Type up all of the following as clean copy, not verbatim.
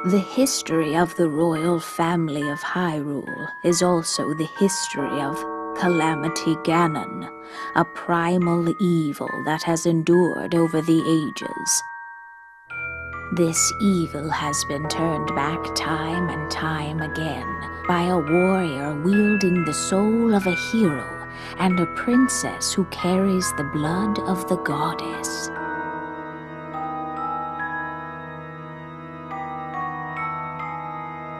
The history of the royal family of Hyrule is also the history of Calamity Ganon, a primal evil that has endured over the ages. This evil has been turned back time and time again by a warrior wielding the soul of a hero and a princess who carries the blood of the goddess.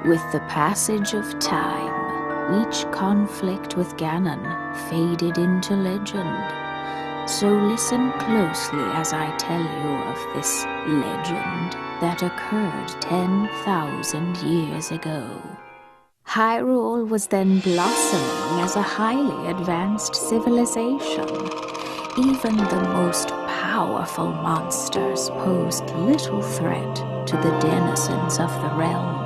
With the passage of time, each conflict with Ganon faded into legend. So listen closely as I tell you of this legend that occurred 10,000 years ago. Hyrule was then blossoming as a highly advanced civilization. Even the most powerful monsters posed little threat to the denizens of the realm.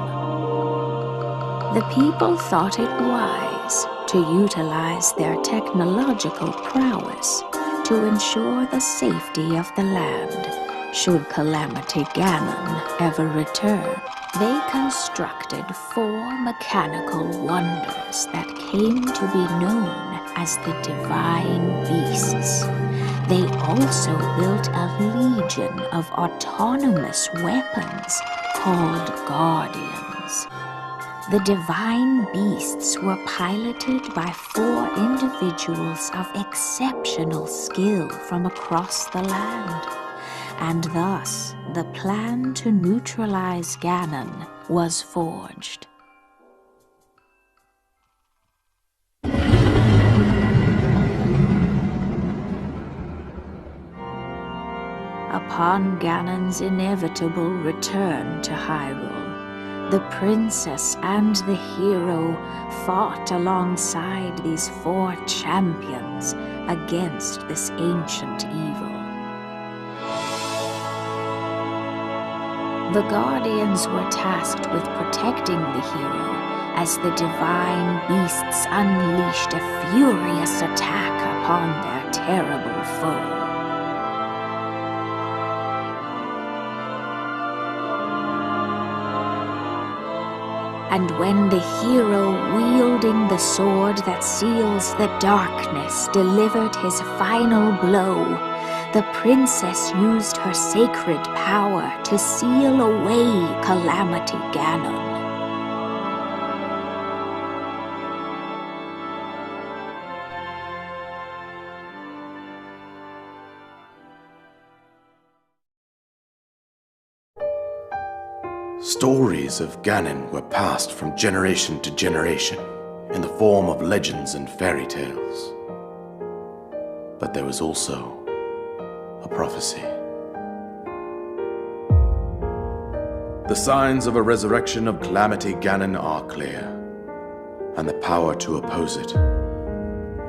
The people thought it wise to utilize their technological prowess to ensure the safety of the land should Calamity Ganon ever return. They constructed 4 mechanical wonders that came to be known as the Divine Beasts. They also built a legion of autonomous weapons called Guardians. The Divine Beasts were piloted by 4 individuals of exceptional skill from across the land, and thus the plan to neutralize Ganon was forged. Upon Ganon's inevitable return to Hyrule, the princess and the hero fought alongside these 4 champions against this ancient evil. The Guardians were tasked with protecting the hero as the Divine Beasts unleashed a furious attack upon their terrible foe. And when the hero wielding the sword that seals the darkness delivered his final blow, the princess used her sacred power to seal away Calamity Ganon. Stories of Ganon were passed from generation to generation in the form of legends and fairy tales. But there was also a prophecy. The signs of a resurrection of Calamity Ganon are clear, and the power to oppose it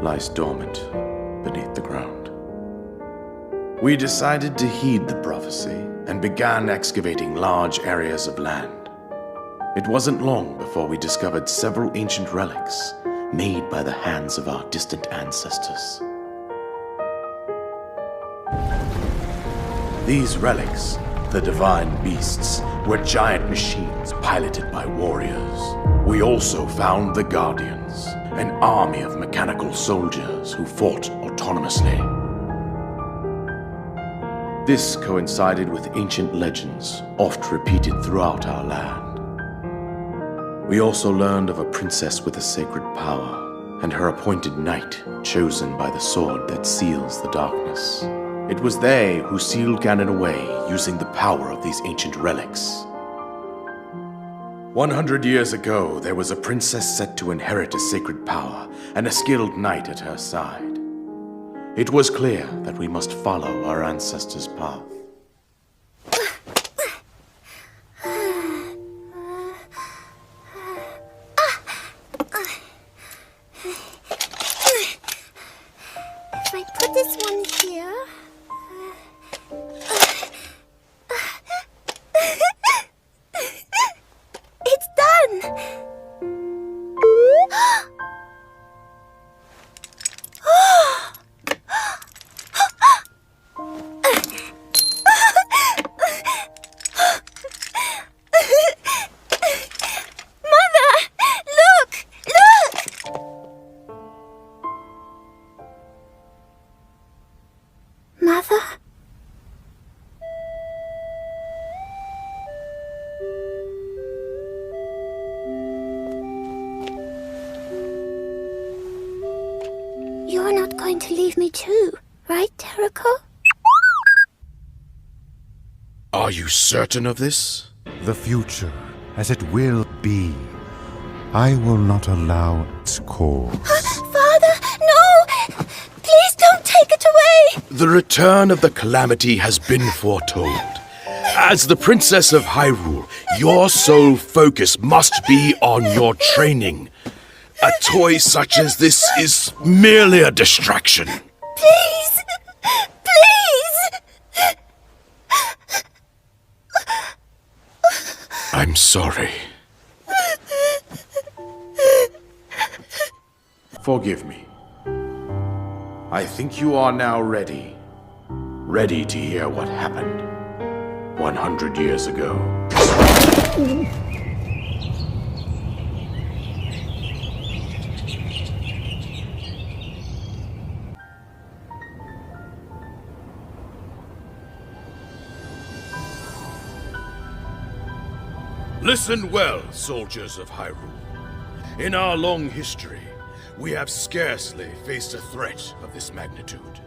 lies dormant beneath the ground. We decided to heed the prophecy and began excavating large areas of land. It wasn't long before we discovered several ancient relics made by the hands of our distant ancestors. These relics, the Divine Beasts, were giant machines piloted by warriors. We also found the Guardians, an army of mechanical soldiers who fought autonomously. This coincided with ancient legends, oft repeated throughout our land. We also learned of a princess with a sacred power, and her appointed knight, chosen by the sword that seals the darkness. It was they who sealed Ganon away using the power of these ancient relics. 100 years ago, there was a princess set to inherit a sacred power and a skilled knight at her side. It was clear that we must follow our ancestors' path. If I put this one here... It's done! you're not going to leave me too, right, Terrako? Are you certain of this? The future, as it will be, I will not allow its course. Father, no! Please don't take it away! The return of the Calamity has been foretold. As the Princess of Hyrule, your sole focus must be on your training. A toy such as this is merely a distraction. Please! Please! I'm sorry. Forgive me. I think you are now ready. Ready to hear what happened 100 years ago. Listen well, soldiers of Hyrule. In our long history, we have scarcely faced a threat of this magnitude.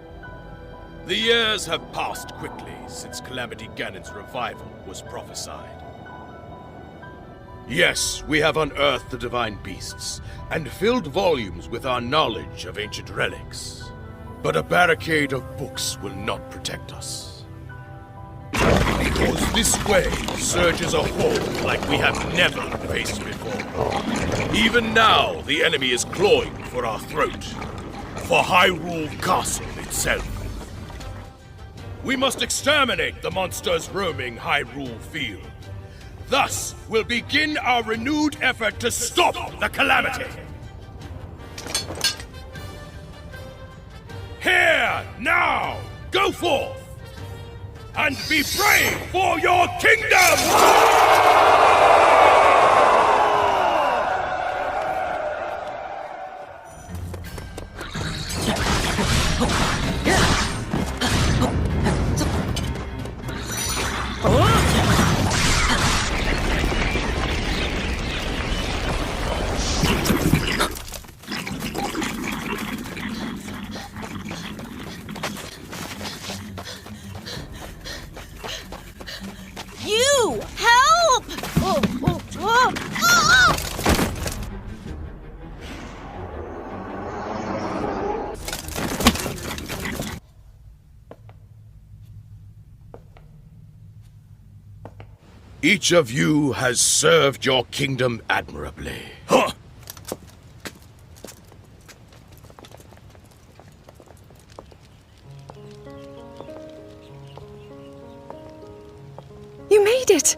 The years have passed quickly since Calamity Ganon's revival was prophesied. Yes, we have unearthed the divine beasts and filled volumes with our knowledge of ancient relics. But a barricade of books will not protect us. Because this way surges a horde like we have never faced before. Even now, the enemy is clawing for our throat. For Hyrule Castle itself. We must exterminate the monsters roaming Hyrule Field. Thus, we'll begin our renewed effort to stop the Calamity. Here, now, go forth! And be brave for your kingdom! You! Help! Each of you has served your kingdom admirably. Huh! You made it!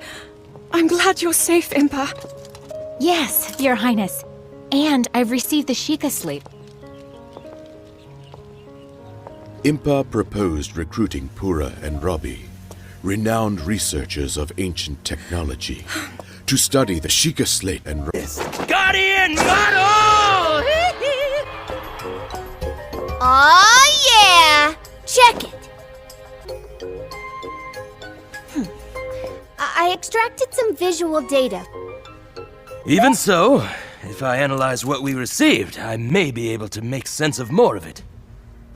I'm glad you're safe, Impa. Yes, Your Highness. And I've received the Sheikah sleep. Impa proposed recruiting Pura and Robbie, renowned researchers of ancient technology, to study the Sheikah slate and Guardian model! Oh yeah! Check it! I extracted some visual data. Even so, if I analyze what we received, I may be able to make sense of more of it.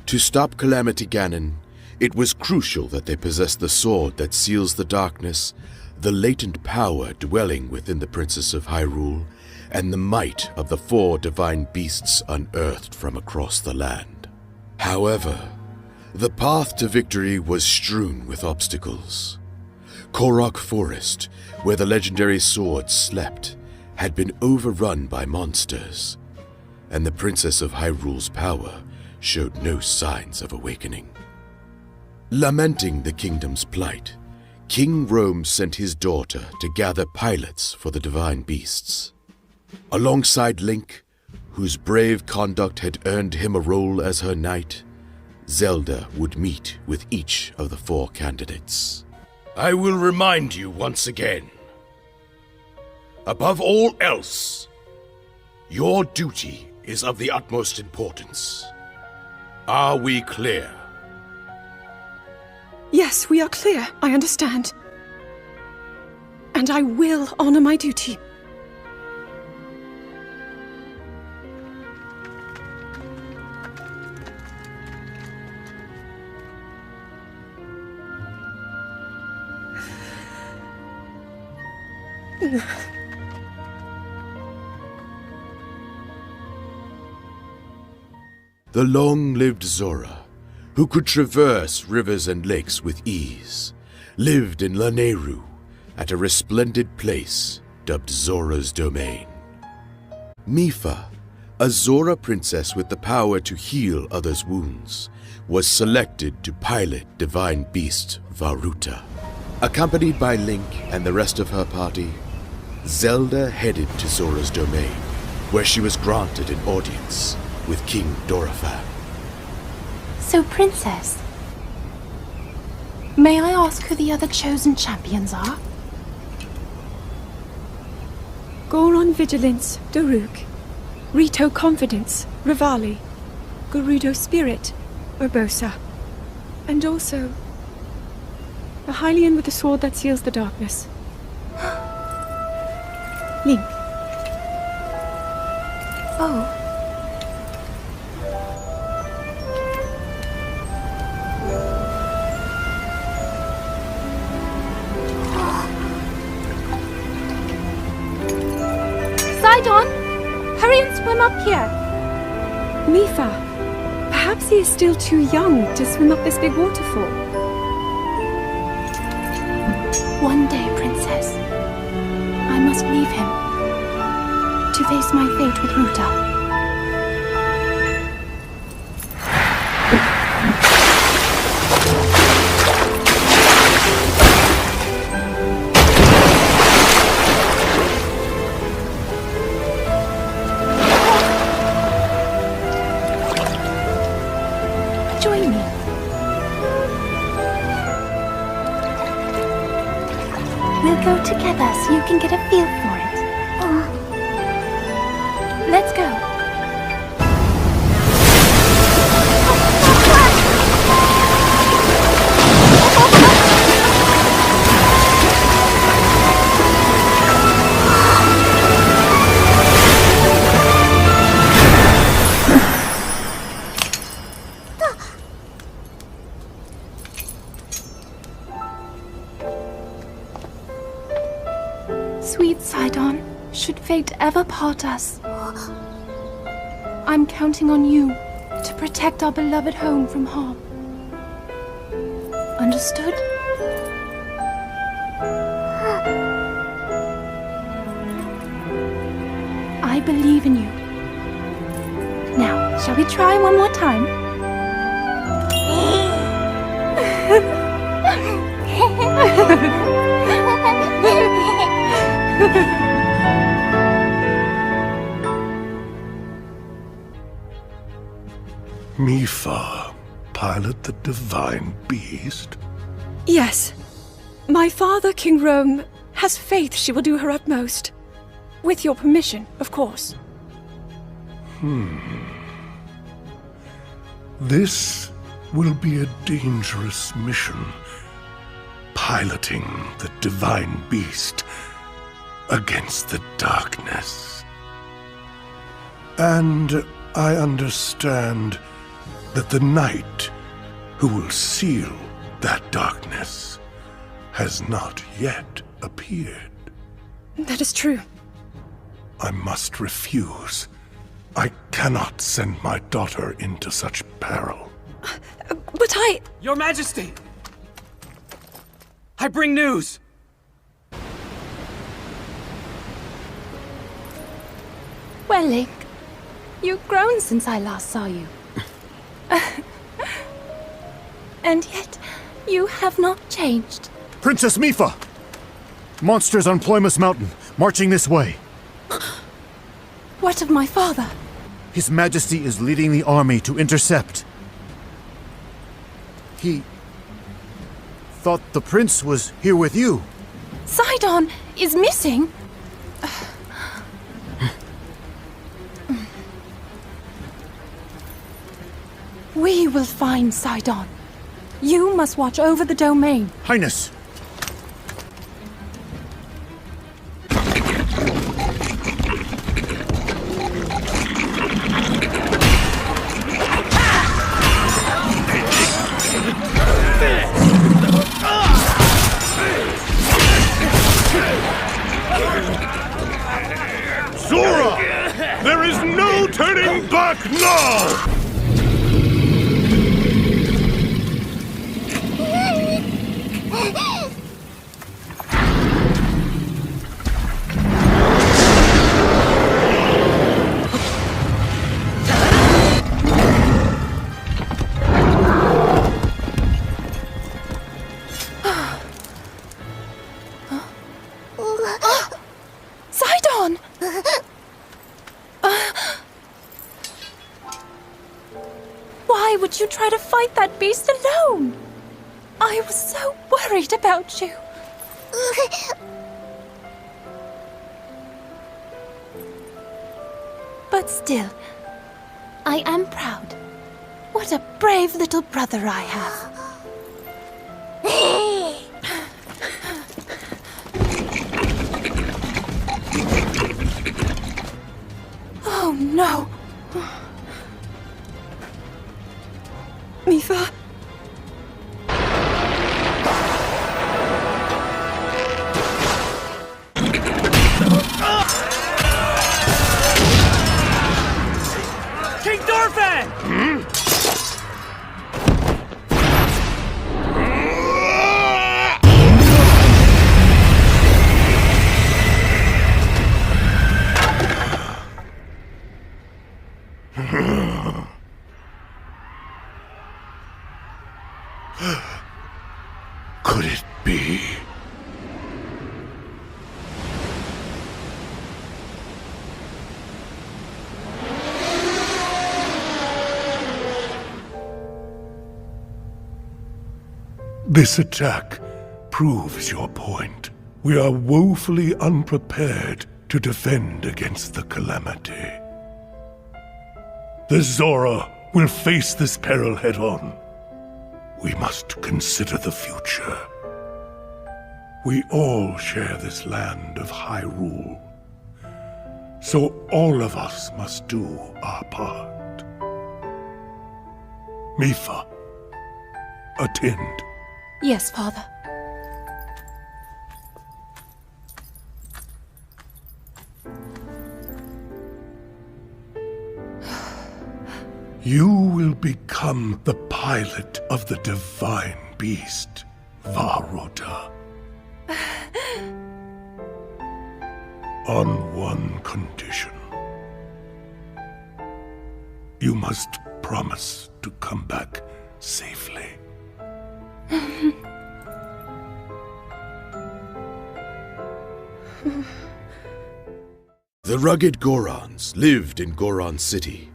To stop Calamity Ganon, it was crucial that they possess the sword that seals the darkness, the latent power dwelling within the Princess of Hyrule, and the might of the 4 divine beasts unearthed from across the land. However, the path to victory was strewn with obstacles. Korok Forest, where the legendary sword slept, had been overrun by monsters, and the Princess of Hyrule's power showed no signs of awakening. Lamenting the kingdom's plight, King Rome sent his daughter to gather pilots for the divine beasts. Alongside Link, whose brave conduct had earned him a role as her knight, Zelda would meet with each of the 4 candidates. I will remind you once again. Above all else, your duty is of the utmost importance. Are we clear? Yes, we are clear. I understand. And I will honor my duty. The long-lived Zora, who could traverse rivers and lakes with ease, lived in Lanayru at a resplendent place dubbed Zora's Domain. Mifa, a Zora princess with the power to heal others' wounds, was selected to pilot divine beast Varuta. Accompanied by Link and the rest of her party, Zelda headed to Zora's Domain, where she was granted an audience with King Dorephan. So, Princess, may I ask who the other chosen champions are? Goron Vigilance, Daruk. Rito Confidence, Rivali. Gerudo Spirit, Urbosa. And also, a Hylian with a sword that seals the darkness. Link. Oh. Sidon! Hurry and swim up here! Mifa, perhaps he is still too young to swim up this big waterfall. One day, Princess, I must leave him to face my fate with Ruta. Join me. We'll go together so you can get a feel for it. Let's go. Sweet Sidon, should fate ever part us, I'm counting on you to protect our beloved home from harm. Understood? I believe in you. Now, shall we try one more time? Mifa, pilot the divine beast? Yes. My father, King Rome, has faith she will do her utmost. With your permission, of course. This will be a dangerous mission. Piloting the divine beast against the darkness. And I understand that the knight who will seal that darkness has not yet appeared. That is true. I must refuse. I cannot send my daughter into such peril. But I... Your Majesty! I bring news! Well, Link, you've grown since I last saw you. And yet, you have not changed. Princess Mifa! Monsters on Ploymus Mountain, marching this way. What of my father? His Majesty is leading the army to intercept. He thought the prince was here with you. Sidon is missing? We will find Sidon. You must watch over the domain. Highness! Sidon! Why would you try to fight that beast alone? I was so worried about you. But still, I am proud. What a brave little brother I have. Oh no! Mifa? King Dorfan! Could it be? This attack proves your point. We are woefully unprepared to defend against the Calamity. The Zora will face this peril head-on. We must consider the future. We all share this land of Hyrule, so all of us must do our part. Mifa, attend. Yes, Father. You will become the pilot of the divine beast, Varuta. On one condition. You must promise to come back safely. The rugged Gorons lived in Goron City,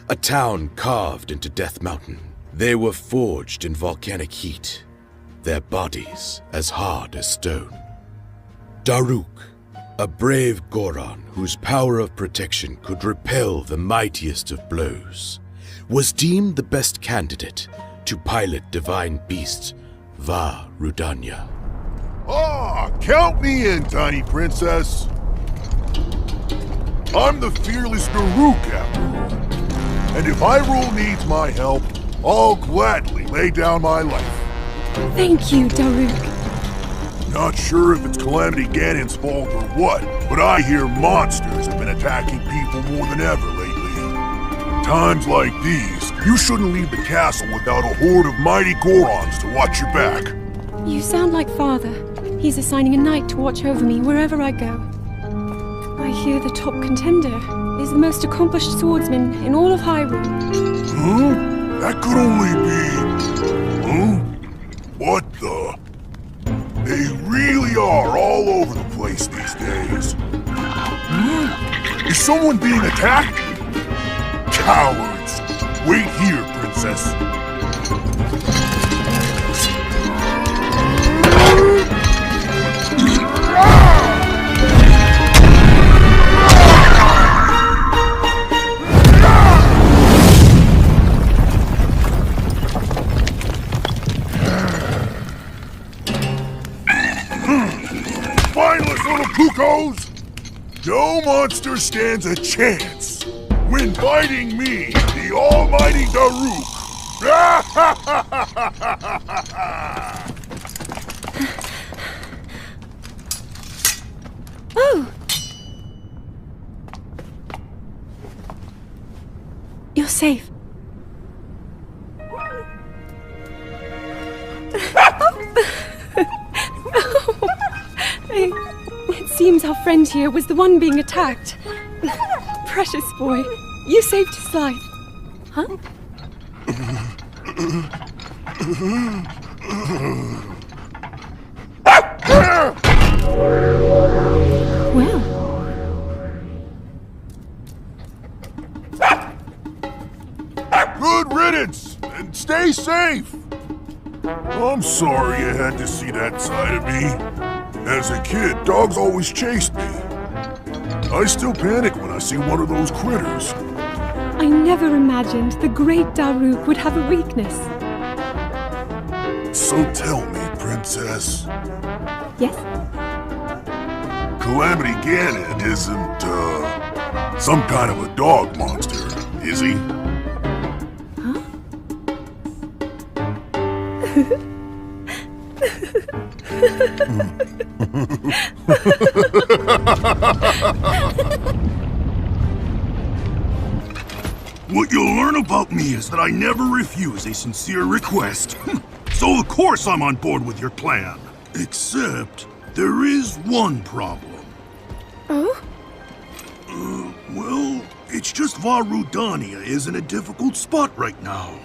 a town carved into Death Mountain. They were forged in volcanic heat, their bodies as hard as stone. Daruk, a brave Goron whose power of protection could repel the mightiest of blows, was deemed the best candidate to pilot divine beast Va Rudanya. Ah, count me in, tiny princess. I'm the fearless Daruk, after all. And if Hyrule needs my help, I'll gladly lay down my life. Thank you, Daruk. Not sure if it's Calamity Ganon's fault or what, but I hear monsters have been attacking people more than ever lately. Times like these, you shouldn't leave the castle without a horde of mighty Gorons to watch your back. You sound like Father. He's assigning a knight to watch over me wherever I go. I hear the top contender is the most accomplished swordsman in all of Hyrule. Huh? That could only be... Huh? What the... They really are all over the place these days. Is someone being attacked? Cowards! Wait here, princess. Pukos! No monster stands a chance when fighting me, the almighty Daruk! Oh! You're safe. seems our friend here was the one being attacked. Precious boy, you saved his life. Huh? Well. Good riddance, and stay safe! I'm sorry you had to see that side of me. As a kid, dogs always chased me. I still panic when I see one of those critters. I never imagined the great Daruk would have a weakness. So tell me, Princess. Yes? Calamity Ganon isn't, some kind of a dog monster, is he? Huh? What you'll learn about me is that I never refuse a sincere request. So of course I'm on board with your plan. Except, there is one problem. Oh? Well, it's just Vah Rudania is in a difficult spot right now.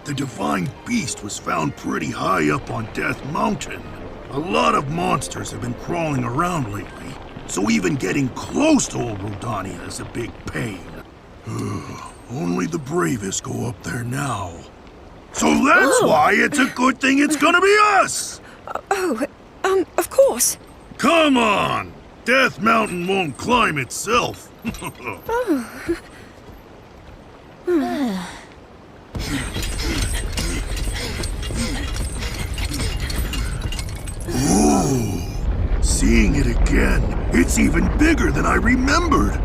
The Divine Beast was found pretty high up on Death Mountain. A lot of monsters have been crawling around lately, so even getting close to old Rudania is a big pain. Only the bravest go up there now. So that's why it's a good thing it's gonna be us! Of course. Come on! Death Mountain won't climb itself. Ooh, seeing it again, it's even bigger than I remembered.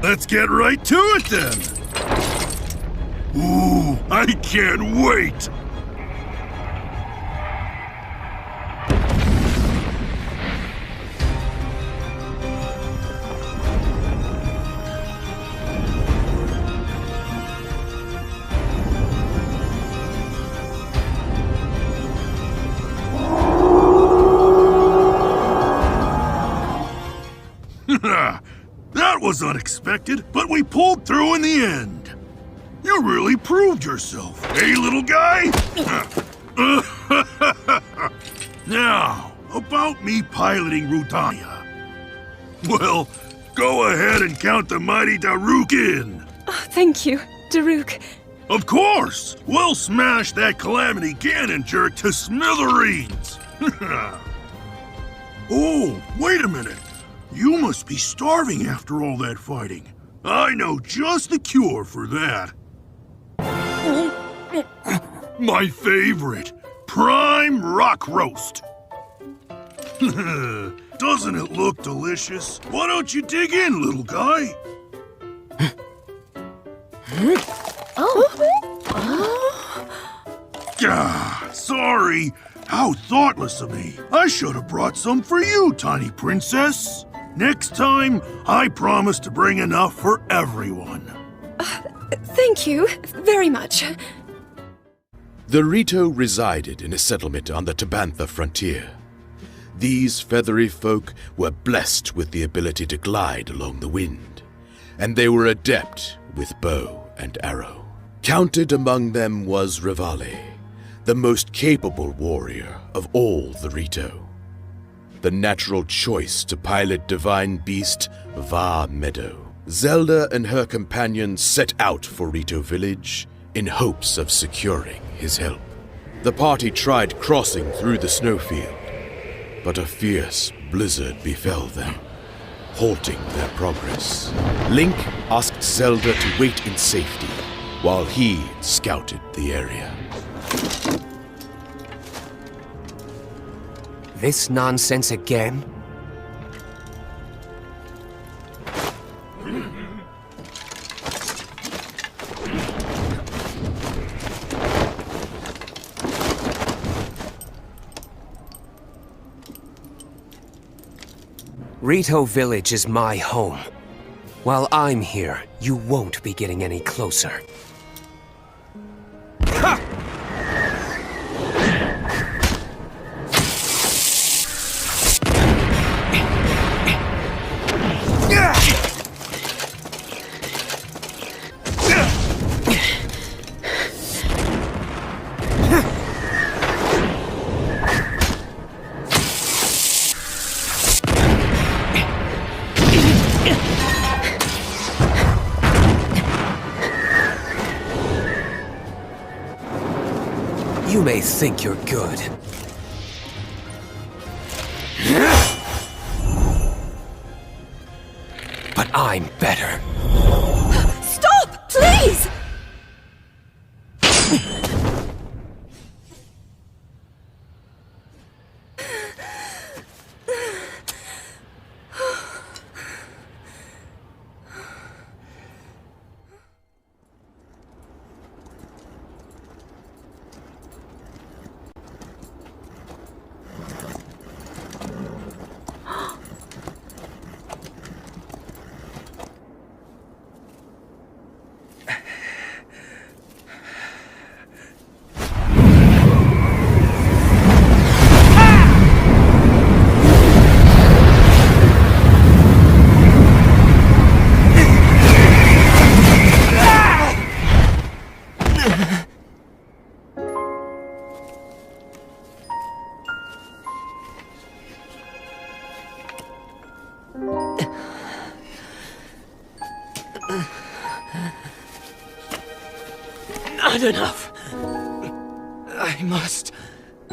Let's get right to it then. Ooh, I can't wait. That was unexpected, but we pulled through in the end. You really proved yourself, eh, little guy? Now, about me piloting Rudania. Well, go ahead and count the mighty Daruk in. Oh, thank you, Daruk. Of course! We'll smash that Calamity Ganon jerk to smithereens! Oh, wait a minute. You must be starving after all that fighting. I know just the cure for that. My favorite, prime rock roast. Doesn't it look delicious? Why don't you dig in, little guy? Sorry. How thoughtless of me. I should have brought some for you, tiny princess. Next time, I promise to bring enough for everyone. Thank you very much. The Rito resided in a settlement on the Tabantha frontier. These feathery folk were blessed with the ability to glide along the wind, and they were adept with bow and arrow. Counted among them was Revali, the most capable warrior of all the Rito. The natural choice to pilot Divine Beast Vah Meadow. Zelda and her companions set out for Rito Village in hopes of securing his help. The party tried crossing through the snowfield, but a fierce blizzard befell them, halting their progress. Link asked Zelda to wait in safety while he scouted the area. This nonsense again? Rito Village is my home. While I'm here, you won't be getting any closer. Ha! You may think you're good. But I'm better. Stop! Please! Not enough. I must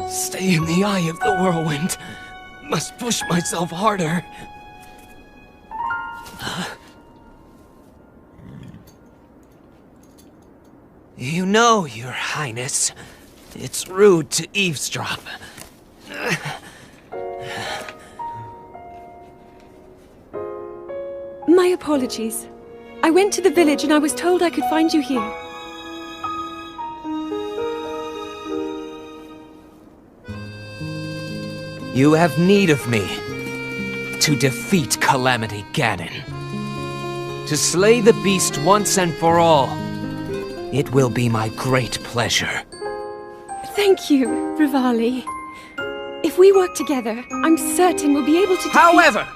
stay in the eye of the whirlwind. Must push myself harder. You know, Your Highness, it's rude to eavesdrop. My apologies. I went to the village and I was told I could find you here. You have need of me to defeat Calamity Ganon. To slay the beast once and for all. It will be my great pleasure. Thank you, Rivali. If we work together, I'm certain we'll be able to defeat— However!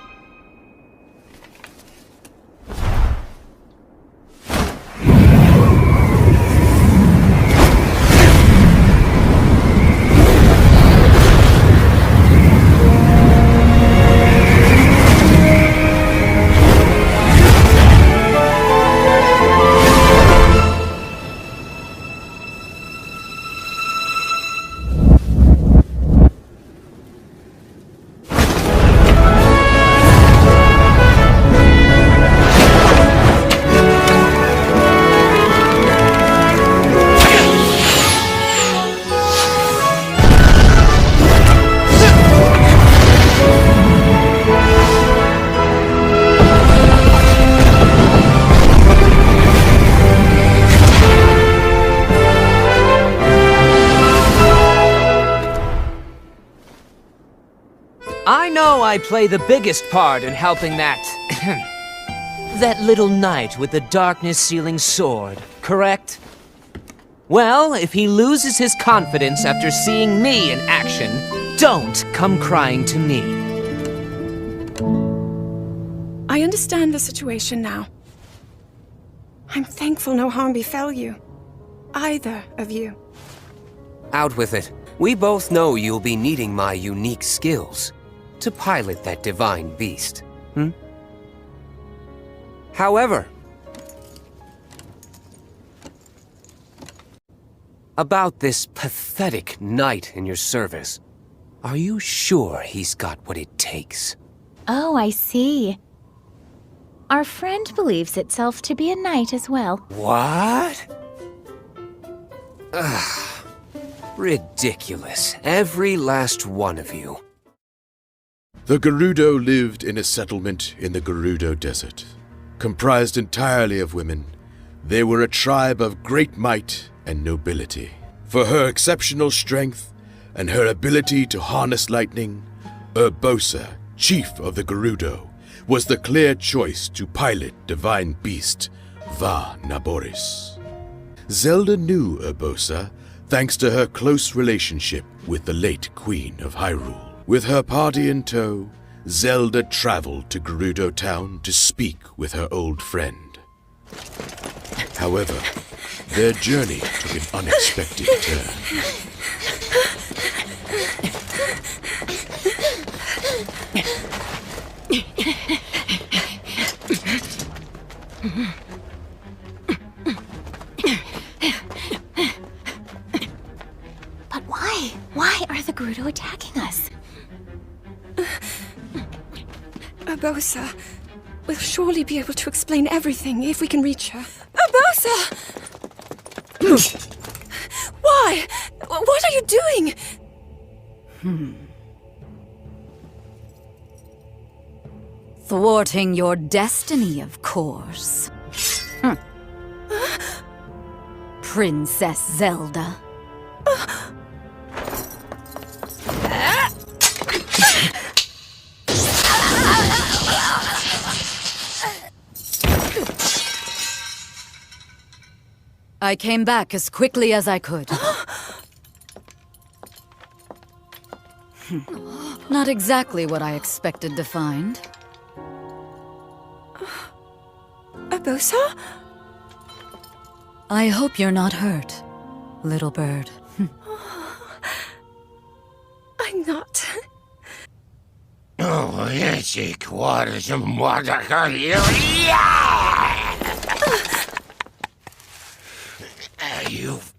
I play the biggest part in helping that that little knight with the darkness-sealing sword, correct? Well, if he loses his confidence after seeing me in action, don't come crying to me. I understand the situation now. I'm thankful no harm befell you. Either of you. Out with it. We both know you'll be needing my unique skills to pilot that divine beast, However, about this pathetic knight in your service, are you sure he's got what it takes? Oh, I see. Our friend believes itself to be a knight as well. What? Ugh. Ridiculous. Every last one of you. The Gerudo lived in a settlement in the Gerudo Desert. Comprised entirely of women, they were a tribe of great might and nobility. For her exceptional strength and her ability to harness lightning, Urbosa, chief of the Gerudo, was the clear choice to pilot divine beast Va Naboris. Zelda knew Urbosa thanks to her close relationship with the late Queen of Hyrule. With her party in tow, Zelda traveled to Gerudo Town to speak with her old friend. However, their journey took an unexpected turn. But Gerudo attacking us? Urbosa will surely be able to explain everything if we can reach her. Urbosa! Why? What are you doing? Thwarting your destiny, of course. Princess Zelda. I came back as quickly as I could. Not exactly what I expected to find. Urbosa? I hope you're not hurt, little bird. I'm not. Oh, yes, you've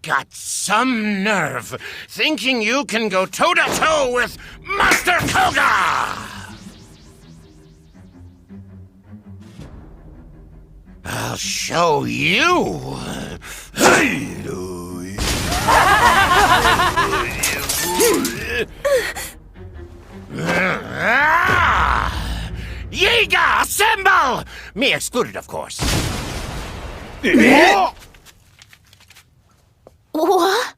got some nerve, thinking you can go toe-to-toe with Master Koga! I'll show you! Yiga, assemble! Me excluded, of course. What?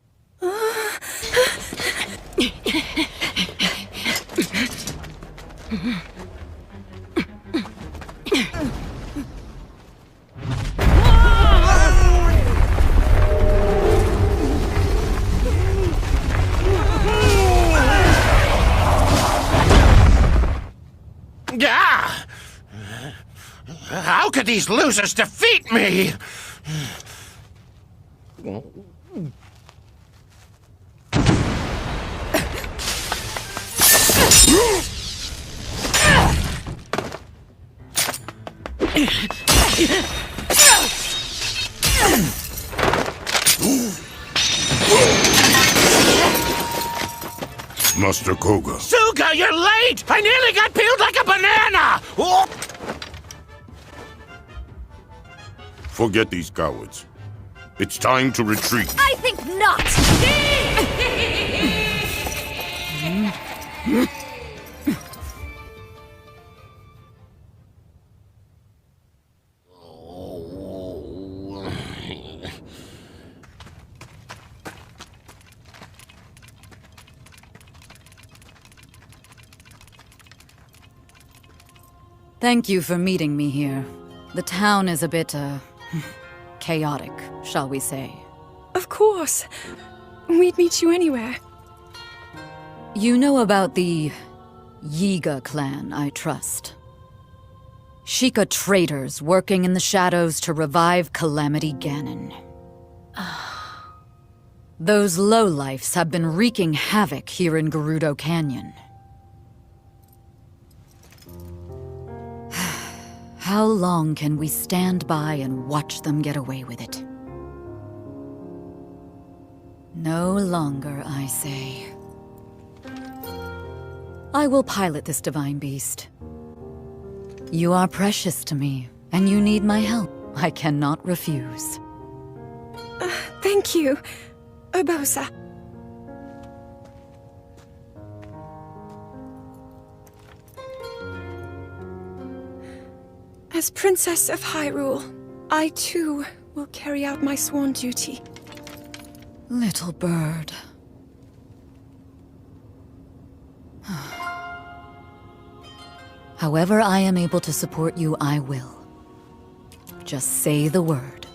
Ah! How could these losers defeat me? Master Koga. Suga, you're late! I nearly got peeled like a banana! Oh! Forget these cowards. It's time to retreat. I think not! Thank you for meeting me here. The town is a bit, chaotic, shall we say. Of course. We'd meet you anywhere. You know about the Yiga clan, I trust. Sheikah traitors working in the shadows to revive Calamity Ganon. Those lowlifes have been wreaking havoc here in Gerudo Canyon. How long can we stand by and watch them get away with it? No longer, I say. I will pilot this divine beast. You are precious to me, and you need my help. I cannot refuse. Thank you, Urbosa. As Princess of Hyrule, I too will carry out my sworn duty. Little bird. However I am able to support you, I will. Just say the word.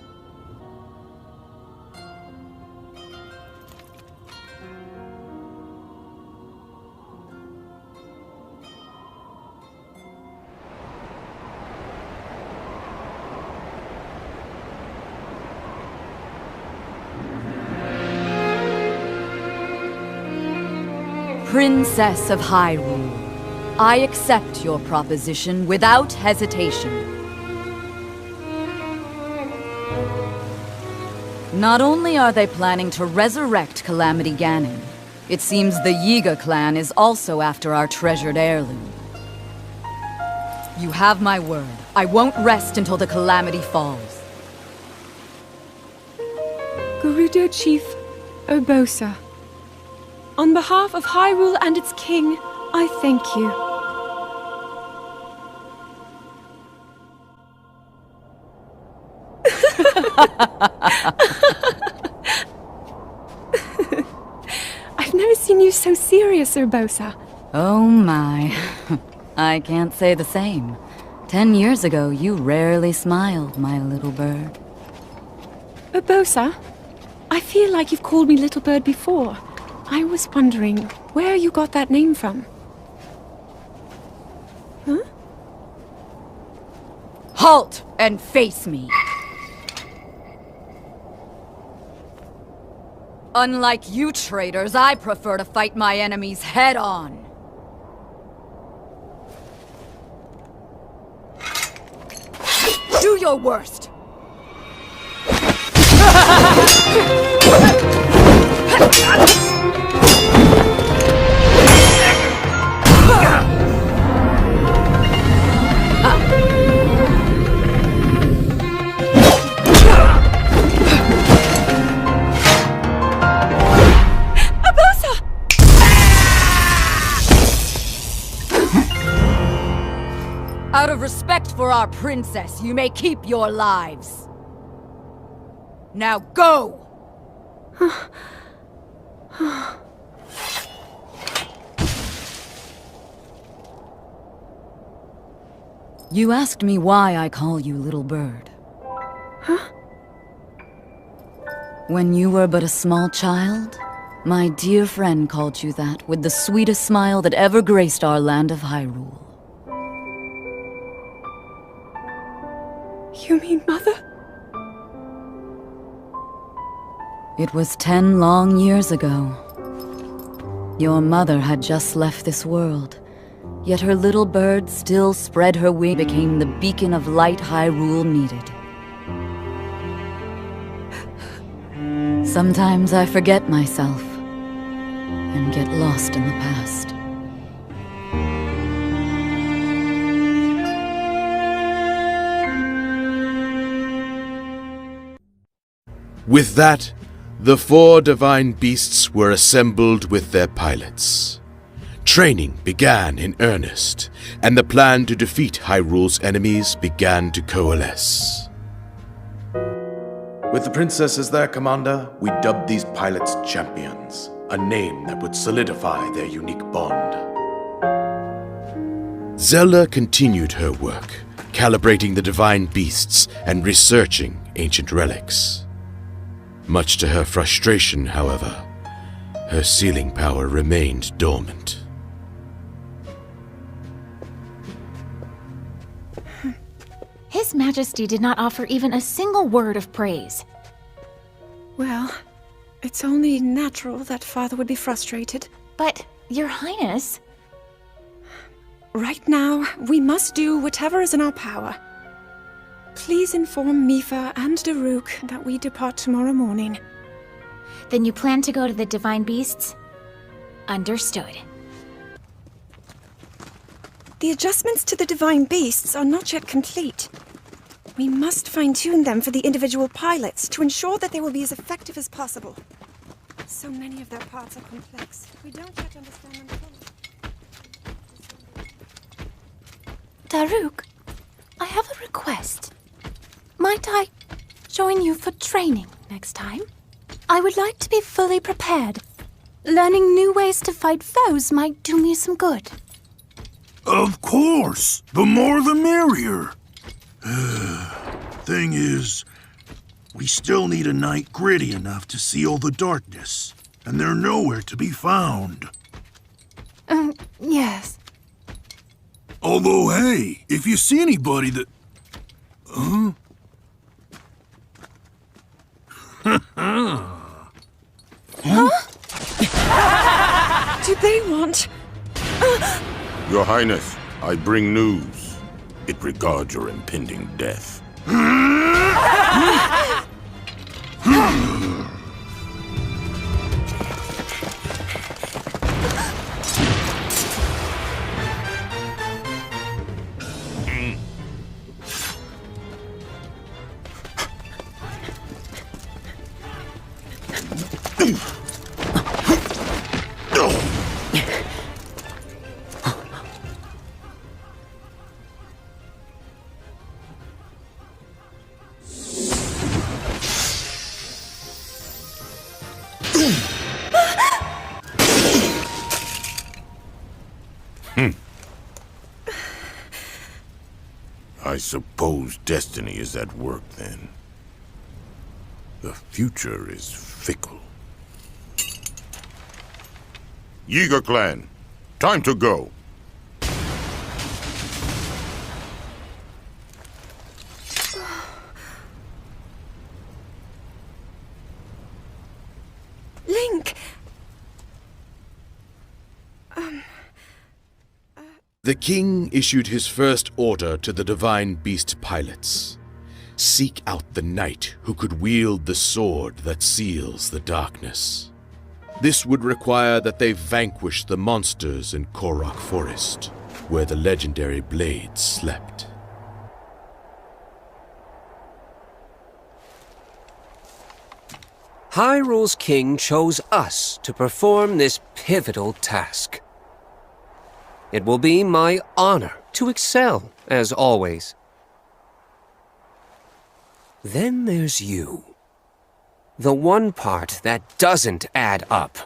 Princess of Hyrule, I accept your proposition without hesitation. Not only are they planning to resurrect Calamity Ganon, It seems the Yiga clan is also after our treasured heirloom. You have my word. I won't rest until the calamity falls. Gerudo Chief Urbosa, on behalf of Hyrule and its king, I thank you. I've never seen you so serious, Urbosa. Oh my. I can't say the same. 10 years ago, you rarely smiled, my little bird. Urbosa, I feel like you've called me Little Bird before. I was wondering where you got that name from. Huh? Halt and face me! Unlike you traitors, I prefer to fight my enemies head-on. Do your worst! Out of respect for our princess, you may keep your lives. Now go! You asked me why I call you Little Bird. Huh? When you were but a small child, my dear friend called you that with the sweetest smile that ever graced our land of Hyrule. You mean Mother? It was 10 long years ago. Your mother had just left this world, yet her little bird still spread her wing, became the beacon of light Hyrule needed. Sometimes I forget myself and get lost in the past. With that, the 4 divine beasts were assembled with their pilots. Training began in earnest, and the plan to defeat Hyrule's enemies began to coalesce. With the princess as their commander, we dubbed these pilots champions, a name that would solidify their unique bond. Zelda continued her work, calibrating the divine beasts and researching ancient relics. Much to her frustration, however, her sealing power remained dormant. His Majesty did not offer even a single word of praise. Well, it's only natural that Father would be frustrated. But, Your Highness... Right now, we must do whatever is in our power. Please inform Mipha and Daruk that we depart tomorrow morning. Then you plan to go to the Divine Beasts? Understood. The adjustments to the Divine Beasts are not yet complete. We must fine-tune them for the individual pilots to ensure that they will be as effective as possible. So many of their parts are complex. We don't yet understand them fully. Daruk, I have a request. Might I join you for training next time? I would like to be fully prepared. Learning new ways to fight foes might do me some good. Of course! The more the merrier! Thing is, we still need a night gritty enough to seal the darkness, and they're nowhere to be found. Yes. Although, hey, if you see anybody that... Huh? Do they want... Your Highness, I bring news. It regards your impending death. I suppose destiny is at work then. The future is fickle. Yiga clan, time to go. Link! The king issued his first order to the divine beast pilots. Seek out the knight who could wield the sword that seals the darkness. This would require that they vanquish the monsters in Korok Forest, where the legendary blade slept. Hyrule's king chose us to perform this pivotal task. It will be my honor to excel, as always. Then there's you. The one part that doesn't add up.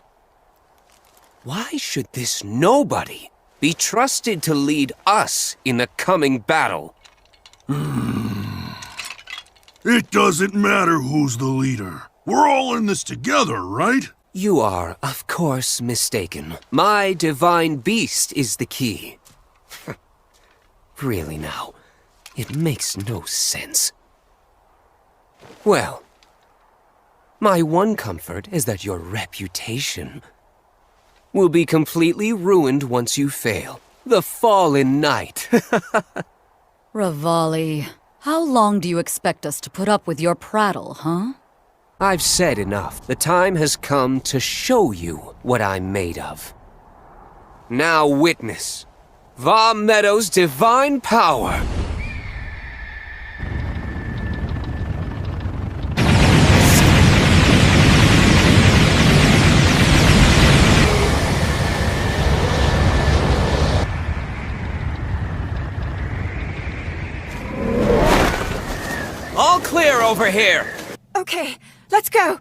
Why should this nobody be trusted to lead us in the coming battle? It doesn't matter who's the leader. We're all in this together, right? You are, of course, mistaken. My divine beast is the key. Really now, it makes no sense. Well, my one comfort is that your reputation will be completely ruined once you fail. The fallen knight. Revali, how long do you expect us to put up with your prattle, huh? I've said enough. The time has come to show you what I'm made of. Now witness Va Meadow's divine power. All clear over here. Okay, let's go.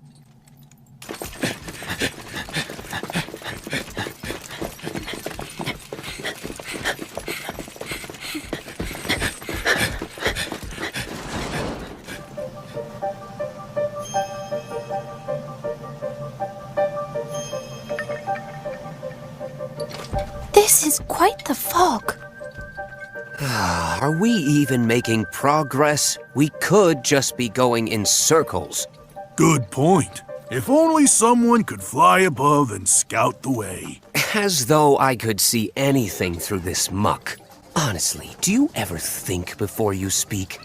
This is quite the fog. Are we even making progress? We could just be going in circles. Good point. If only someone could fly above and scout the way. As though I could see anything through this muck. Honestly, do you ever think before you speak?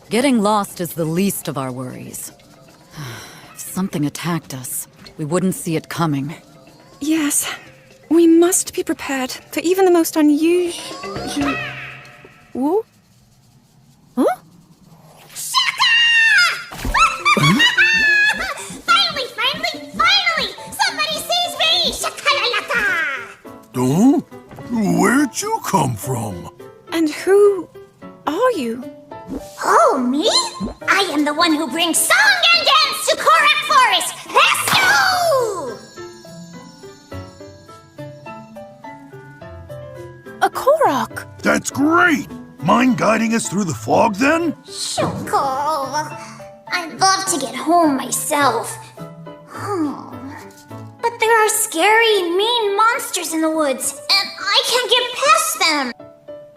Getting lost is the least of our worries. If something attacked us, we wouldn't see it coming. Yes, we must be prepared for even the most unusual... Whoa? Huh? Finally! Somebody sees me! Shakalaka! Oh? Where'd you come from? And who are you? Oh, me? I am the one who brings song and dance to Korok Forest! Let's go! A Korok! That's great! Mind guiding us through the fog, then? Shoko. I'd love to get home myself. But there are scary, mean monsters in the woods, and I can't get past them.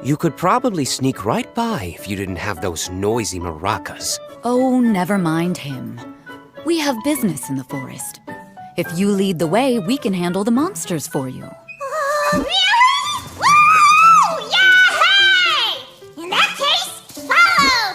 You could probably sneak right by if you didn't have those noisy maracas. Oh, never mind him. We have business in the forest. If you lead the way, we can handle the monsters for you. Woo! Yay! In that case, follow!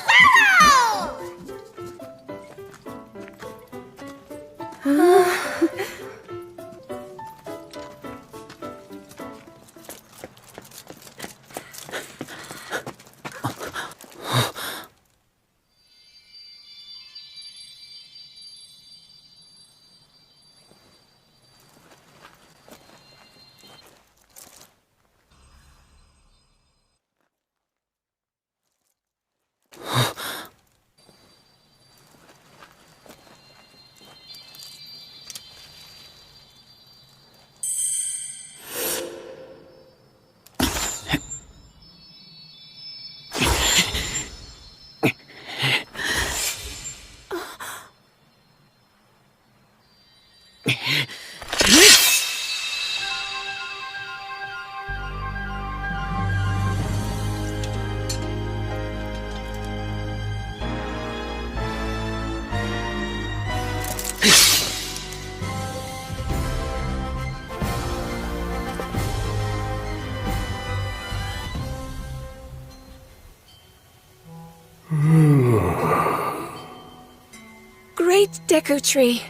great Deku Tree.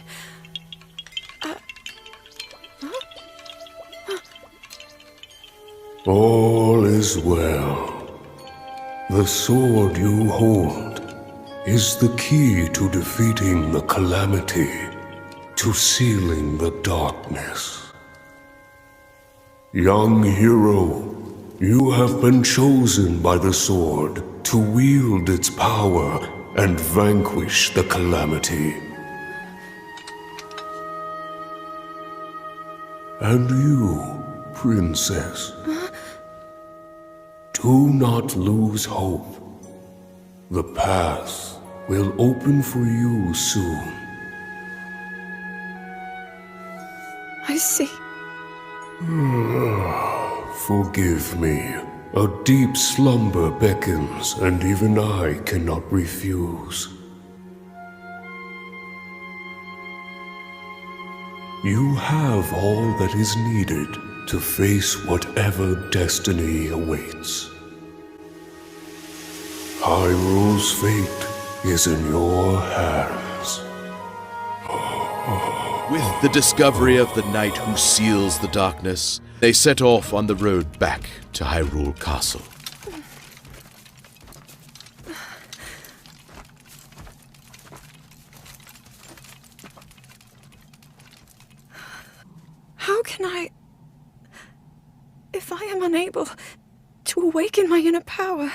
All is well. The sword you hold is the key to defeating the calamity, to sealing the darkness. Young hero, you have been chosen by the sword to wield its power and vanquish the calamity. And you, princess, do not lose hope. The path will open for you soon. I see. Forgive me. A deep slumber beckons, and even I cannot refuse. You have all that is needed to face whatever destiny awaits. Hyrule's fate is in your hands. With the discovery of the knight who seals the darkness, they set off on the road back to Hyrule Castle. How can I... If I am unable to awaken my inner power...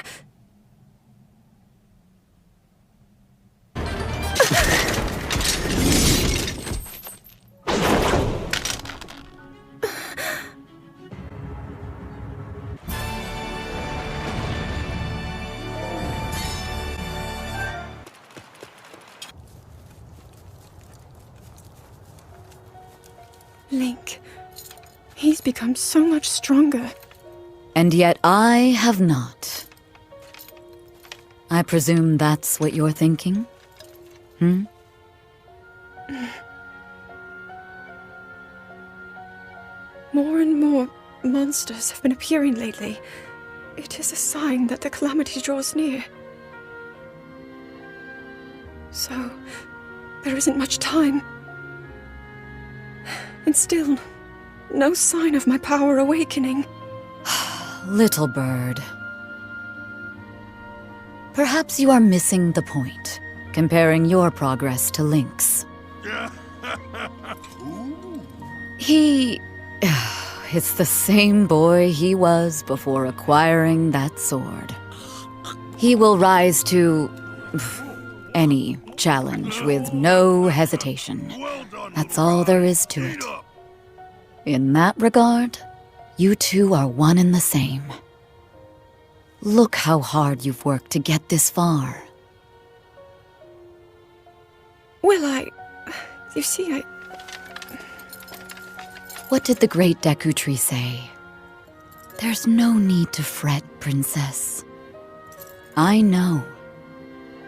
Link, he's become so much stronger. And yet I have not. I presume that's what you're thinking? More and more monsters have been appearing lately. It is a sign that the calamity draws near. So, there isn't much time. And still, no sign of my power awakening. Little bird. Perhaps you are missing the point, comparing your progress to Link's. It's the same boy he was before acquiring that sword. He will rise to any challenge with no hesitation. That's all there is to it. In that regard, you two are one and the same. Look how hard you've worked to get this far. Well, you see, What did the great Deku Tree say? There's no need to fret, princess. I know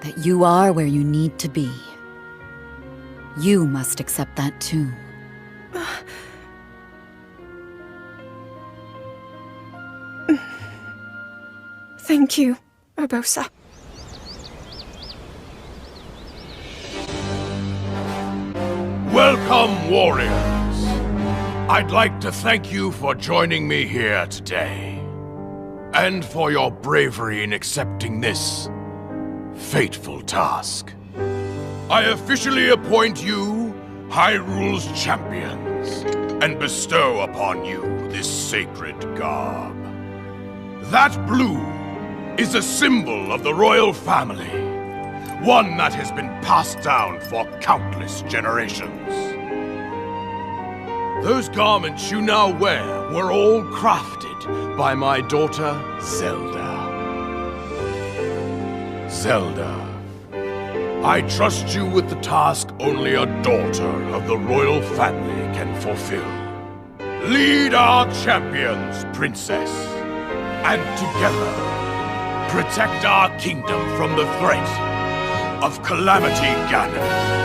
that you are where you need to be. You must accept that too. Thank you, Urbosa. Welcome, warriors. I'd like to thank you for joining me here today, and for your bravery in accepting this fateful task. I officially appoint you Hyrule's champions, and bestow upon you this sacred garb. That blue is a symbol of the royal family, one that has been passed down for countless generations. Those garments you now wear were all crafted by my daughter, Zelda. Zelda, I trust you with the task only a daughter of the royal family can fulfill. Lead our champions, princess, and together, protect our kingdom from the threat of Calamity Ganon.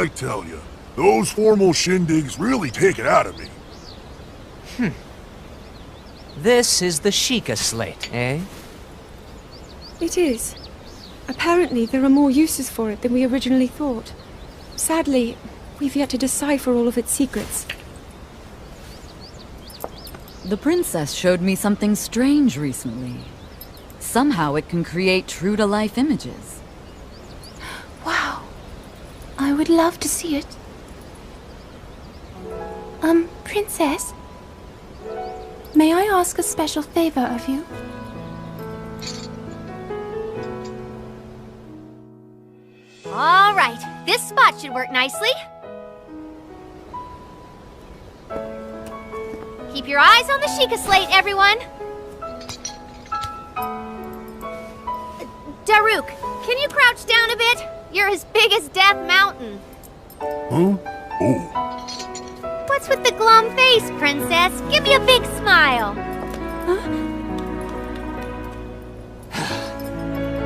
I tell you, those formal shindigs really take it out of me. This is the Sheikah slate, eh? It is. Apparently, there are more uses for it than we originally thought. Sadly, we've yet to decipher all of its secrets. The princess showed me something strange recently. Somehow it can create true-to-life images. Wow. I would love to see it. Princess? May I ask a special favor of you? All right, this spot should work nicely. Keep your eyes on the Sheikah slate, everyone. Daruk, can you crouch down a bit? You're as big as Death Mountain. Huh? Oh. What's with the glum face, Princess? Give me a big smile.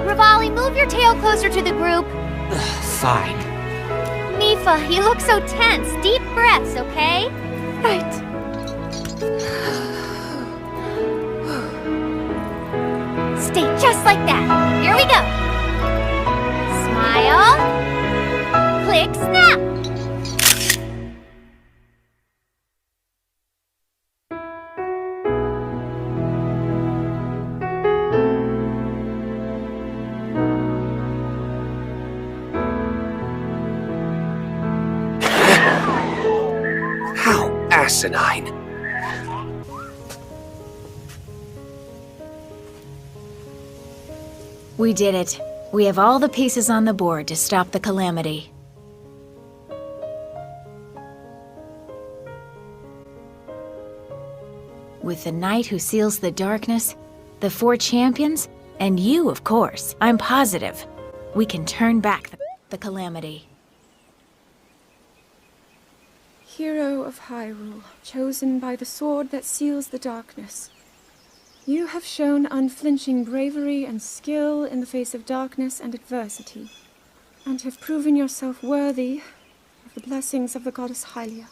Rivali, move your tail closer to the group. Fine. Mifa, you look so tense. Deep breaths, okay? Right. Stay just like that. Here we go. Smile. Click, snap. How asinine. We did it. We have all the pieces on the board to stop the calamity. With the knight who seals the darkness, the 4 champions, and you, of course, I'm positive, we can turn back the calamity. Hero of Hyrule, chosen by the sword that seals the darkness. You have shown unflinching bravery and skill in the face of darkness and adversity, and have proven yourself worthy of the blessings of the goddess Hylia.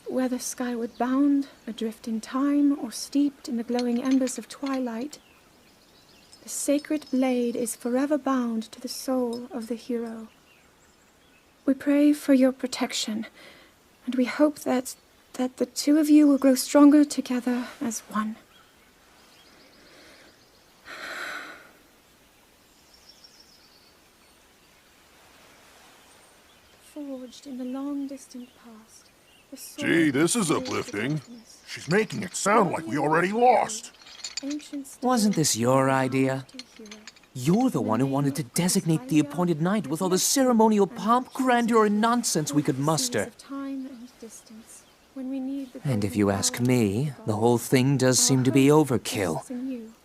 Whether skyward bound, adrift in time, or steeped in the glowing embers of twilight, the sacred blade is forever bound to the soul of the hero. We pray for your protection, and we hope that the two of you will grow stronger together as one. Forged in the long distant past. Gee, this is uplifting. She's making it sound like we already lost. Wasn't this your idea? You're the one who wanted to designate the appointed knight with all the ceremonial pomp, grandeur, and nonsense we could muster. And if you ask me, the whole thing does seem to be overkill.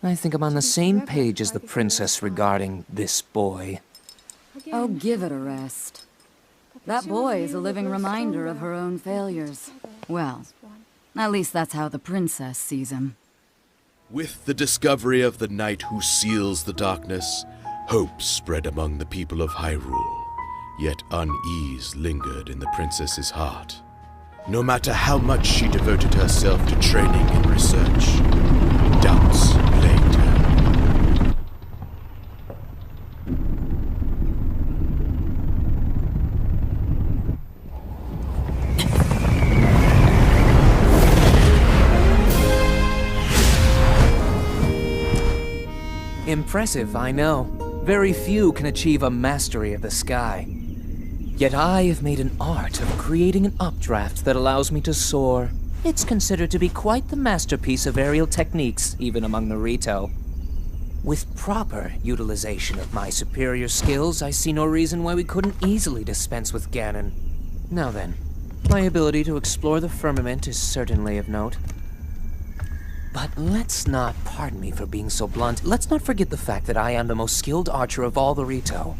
I think I'm on the same page as the princess regarding this boy. Oh, give it a rest. That boy is a living reminder of her own failures. Well, at least that's how the princess sees him. With the discovery of the knight who seals the darkness, hope spread among the people of Hyrule. Yet unease lingered in the princess's heart. No matter how much she devoted herself to training and research, doubts plagued her. Impressive, I know. Very few can achieve a mastery of the sky. Yet I have made an art of creating an updraft that allows me to soar. It's considered to be quite the masterpiece of aerial techniques, even among the Rito. With proper utilization of my superior skills, I see no reason why we couldn't easily dispense with Ganon. Now then, my ability to explore the firmament is certainly of note. But let's not, pardon me for being so blunt, let's not forget the fact that I am the most skilled archer of all the Rito.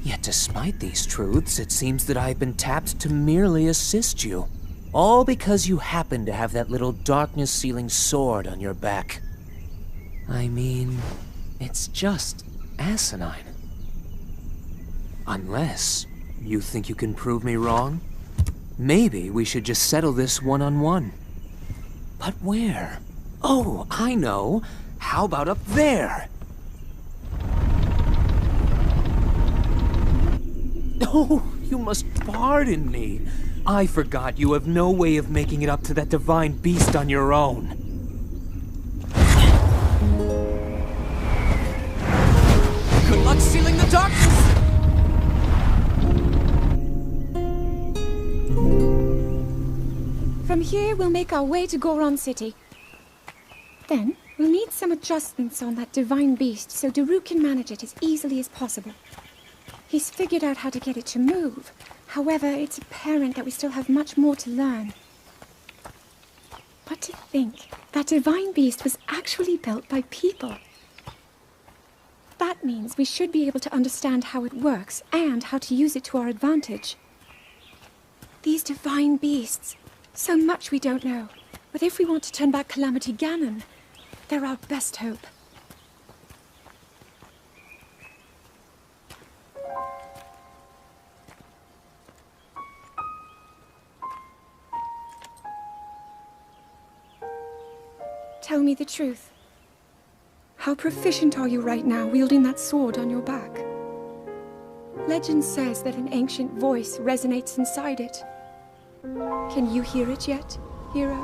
Yet despite these truths, it seems that I've been tapped to merely assist you. All because you happen to have that little darkness-sealing sword on your back. I mean, it's just asinine. Unless You think you can prove me wrong? Maybe we should just settle this one-on-one. But where? Oh, I know. How about up there? Oh, you must pardon me. I forgot you have no way of making it up to that divine beast on your own. Good luck sealing the darkness! From here, we'll make our way to Goron City. Then, we'll need some adjustments on that divine beast so Daruk can manage it as easily as possible. He's figured out how to get it to move. However, it's apparent that we still have much more to learn. But to think, that divine beast was actually built by people. That means we should be able to understand how it works and how to use it to our advantage. These divine beasts, so much we don't know. But if we want to turn back Calamity Ganon, they're our best hope. Tell me the truth. How proficient are you right now wielding that sword on your back? Legend says that an ancient voice resonates inside it. Can you hear it yet, hero?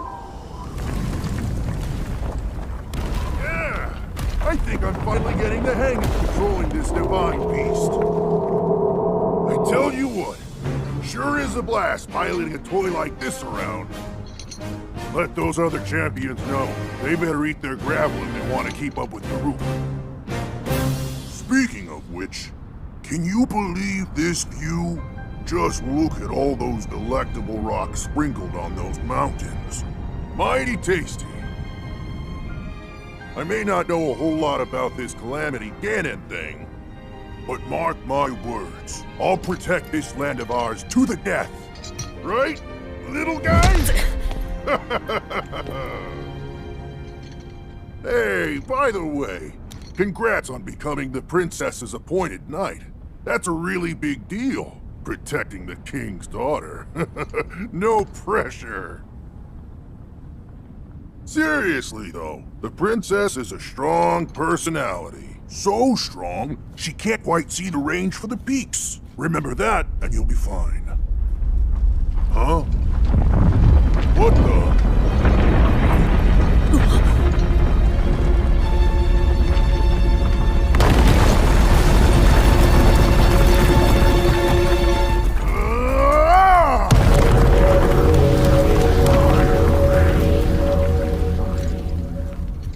Yeah! I think I'm finally getting the hang of controlling this divine beast. I tell you what, sure is a blast piloting a toy like this around. Let those other champions know. They better eat their gravel if they want to keep up with Daruk. Speaking of which, can you believe this view? Just look at all those delectable rocks sprinkled on those mountains. Mighty tasty. I may not know a whole lot about this Calamity Ganon thing, but mark my words, I'll protect this land of ours to the death. Right, little guys? Hey, by the way, congrats on becoming the princess's appointed knight. That's a really big deal, protecting the king's daughter. No pressure. Seriously, though, the princess is a strong personality. So strong, she can't quite see the range for the peaks. Remember that, and you'll be fine. Huh? What the?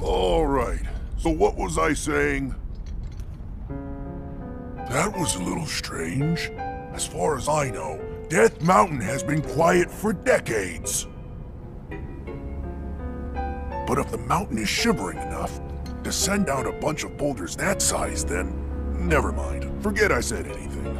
All right, so what was I saying? That was a little strange. As far as I know, Death Mountain has been quiet for decades. But if the mountain is shivering enough to send down a bunch of boulders that size, then never mind. Forget I said anything.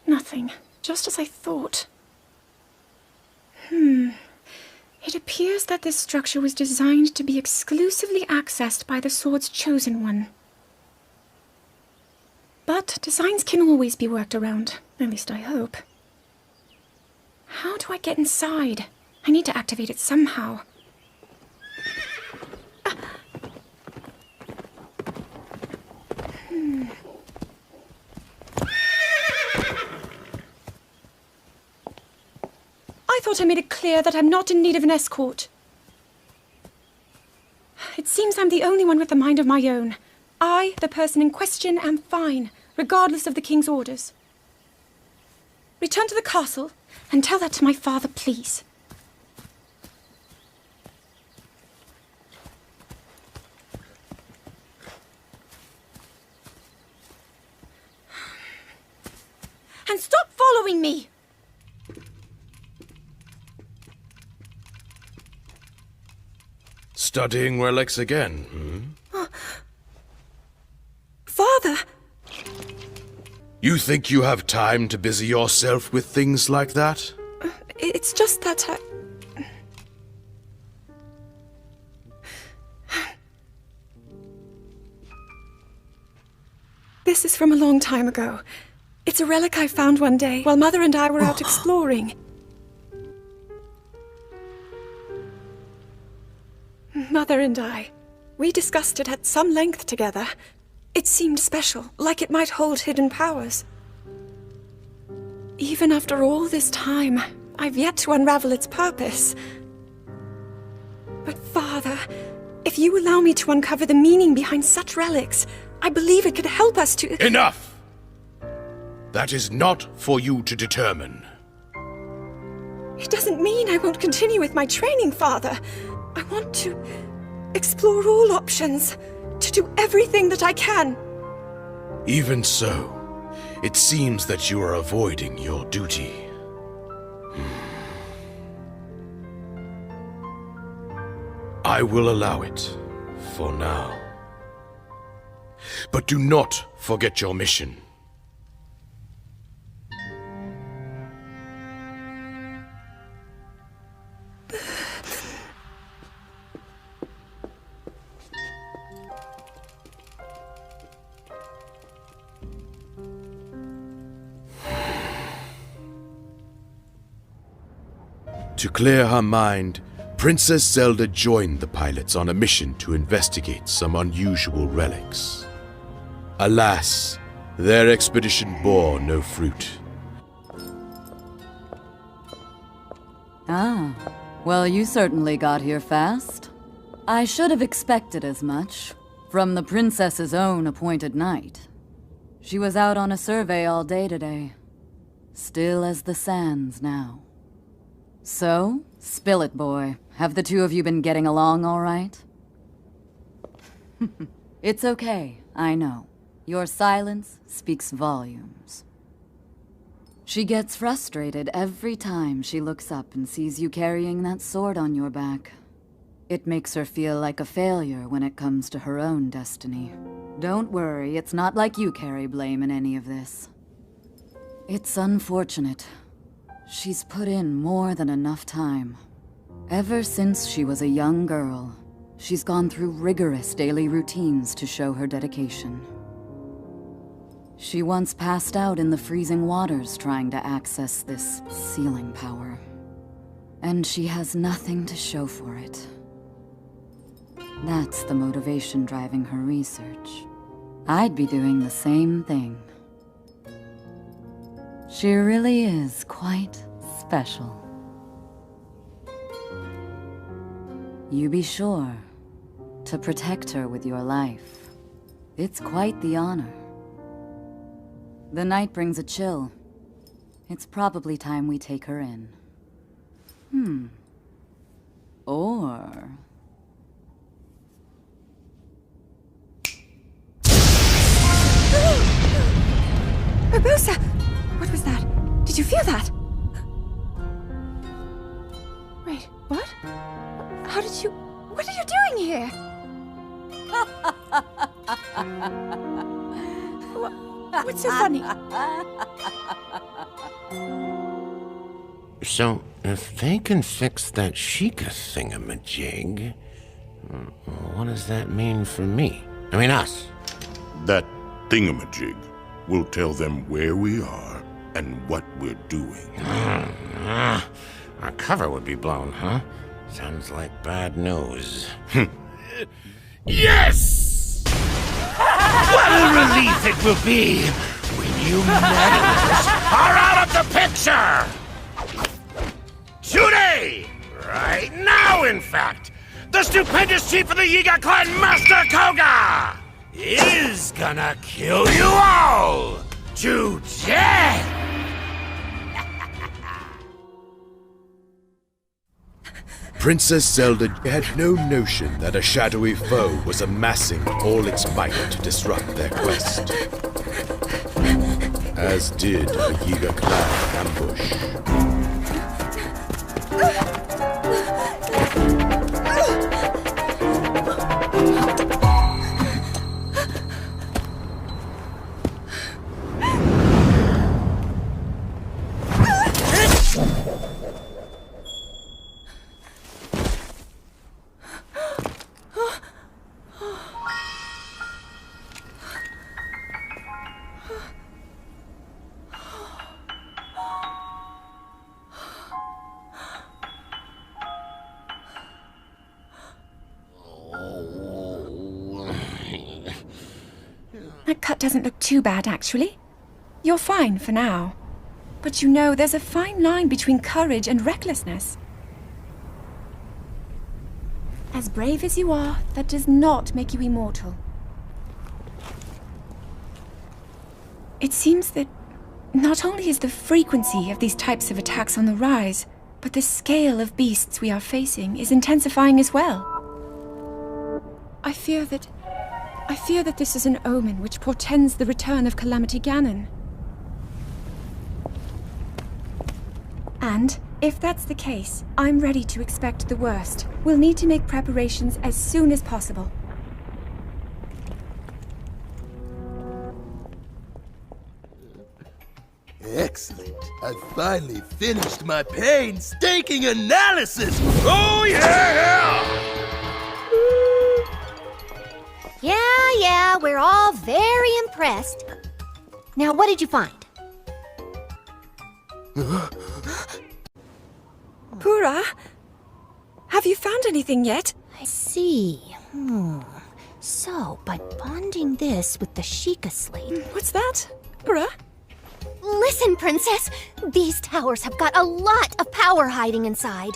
Nothing. Just as I thought. It appears that this structure was designed to be exclusively accessed by the sword's chosen one. But designs can always be worked around. At least I hope. How do I get inside? I need to activate it somehow. I thought I made it clear that I'm not in need of an escort. It seems I'm the only one with a mind of my own. I, the person in question, am fine, regardless of the king's orders. Return to the castle and tell that to my father, please. And stop following me! Studying relics again, Father! You think you have time to busy yourself with things like that? It's just that This is from a long time ago. It's a relic I found one day while Mother and I were out exploring. Mother and I, we discussed it at some length together. It seemed special, like it might hold hidden powers. Even after all this time, I've yet to unravel its purpose. But Father, if you allow me to uncover the meaning behind such relics, I believe it could help us to— Enough! That is not for you to determine. It doesn't mean I won't continue with my training, Father. I want to explore all options, to do everything that I can. Even so, it seems that you are avoiding your duty. I will allow it, for now. But do not forget your mission. To clear her mind, Princess Zelda joined the pilots on a mission to investigate some unusual relics. Alas, their expedition bore no fruit. Ah, well, you certainly got here fast. I should have expected as much, from the princess's own appointed knight. She was out on a survey all day today. Still as the sands now. So, spill it, boy. Have the two of you been getting along all right? It's okay, I know. Your silence speaks volumes. She gets frustrated every time she looks up and sees you carrying that sword on your back. It makes her feel like a failure when it comes to her own destiny. Don't worry, it's not like you carry blame in any of this. It's unfortunate. She's put in more than enough time. Ever since she was a young girl, she's gone through rigorous daily routines to show her dedication. She once passed out in the freezing waters trying to access this sealing power. And she has nothing to show for it. That's the motivation driving her research. I'd be doing the same thing. She really is quite special. You be sure to protect her with your life. It's quite the honor. The night brings a chill. It's probably time we take her in. Or... Urbosa! What was that? Did you feel that? Wait, what? How did you... What are you doing here? What's so funny? So, if they can fix that Sheikah thingamajig, what does that mean for me? I mean us. That thingamajig will tell them where we are and what we're doing. Our cover would be blown, huh? Sounds like bad news. Yes! What a relief it will be when you meddlers are out of the picture! Today! Right now, in fact! The stupendous chief of the Yiga clan, Master Koga, is gonna kill you all to death! Princess Zelda had no notion that a shadowy foe was amassing all its might to disrupt their quest. As did a Yiga clan ambush. cut doesn't look too bad, actually. You're fine for now. But you know, there's a fine line between courage and recklessness. As brave as you are, that does not make you immortal. It seems that not only is the frequency of these types of attacks on the rise, but the scale of beasts we are facing is intensifying as well. I fear that this is an omen which portends the return of Calamity Ganon. And if that's the case, I'm ready to expect the worst. We'll need to make preparations as soon as possible. Excellent. I finally finished my painstaking analysis. Oh, yeah! Yeah, we're all very impressed. Now, what did you find? Pura? Have you found anything yet? I see. So, by bonding this with the Sheikah slate... What's that? Pura? Listen, Princess! These towers have got a lot of power hiding inside.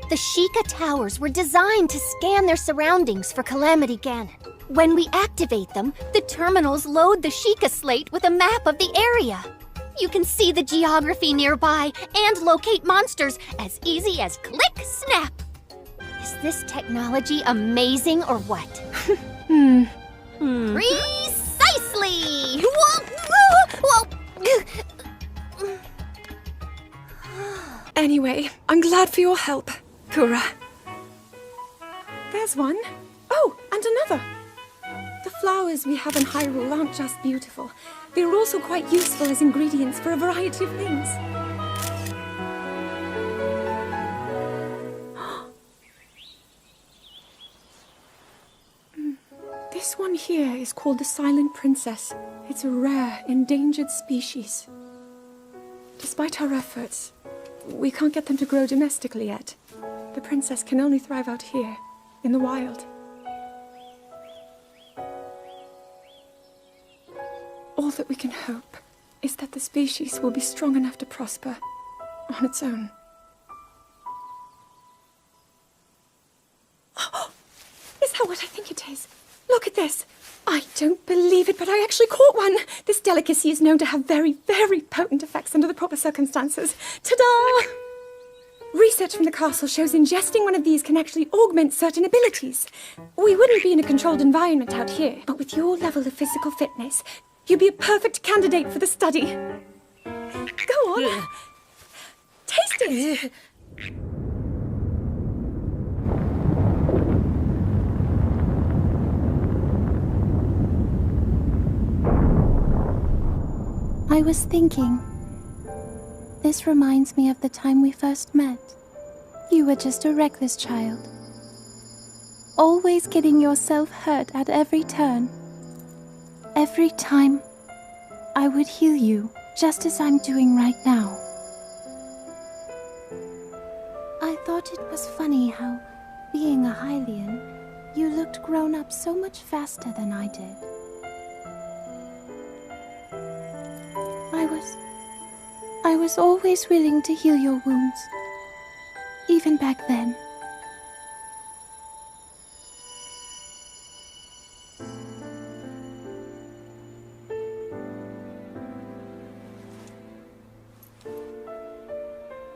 The Sheikah towers were designed to scan their surroundings for Calamity Ganon. When we activate them, the terminals load the Sheikah slate with a map of the area. You can see the geography nearby and locate monsters as easy as click snap. Is this technology amazing or what? Precisely! Anyway, I'm glad for your help, Pura. There's one. Oh, and another. The flowers we have in Hyrule aren't just beautiful. They're also quite useful as ingredients for a variety of things. This one here is called the Silent Princess. It's a rare, endangered species. Despite our efforts, we can't get them to grow domestically yet. The princess can only thrive out here, in the wild. All that we can hope is that the species will be strong enough to prosper on its own. Is that what I think it is? Look at this! I don't believe it, but I actually caught one! This delicacy is known to have very, very potent effects under the proper circumstances. Ta-da! Research from the castle shows ingesting one of these can actually augment certain abilities. We wouldn't be in a controlled environment out here, but with your level of physical fitness, you'd be a perfect candidate for the study. Go on. Taste it. I was thinking, this reminds me of the time we first met. You were just a reckless child, always getting yourself hurt at every turn. Every time, I would heal you, just as I'm doing right now. I thought it was funny how, being a Hylian, you looked grown up so much faster than I did. I was always willing to heal your wounds, even back then.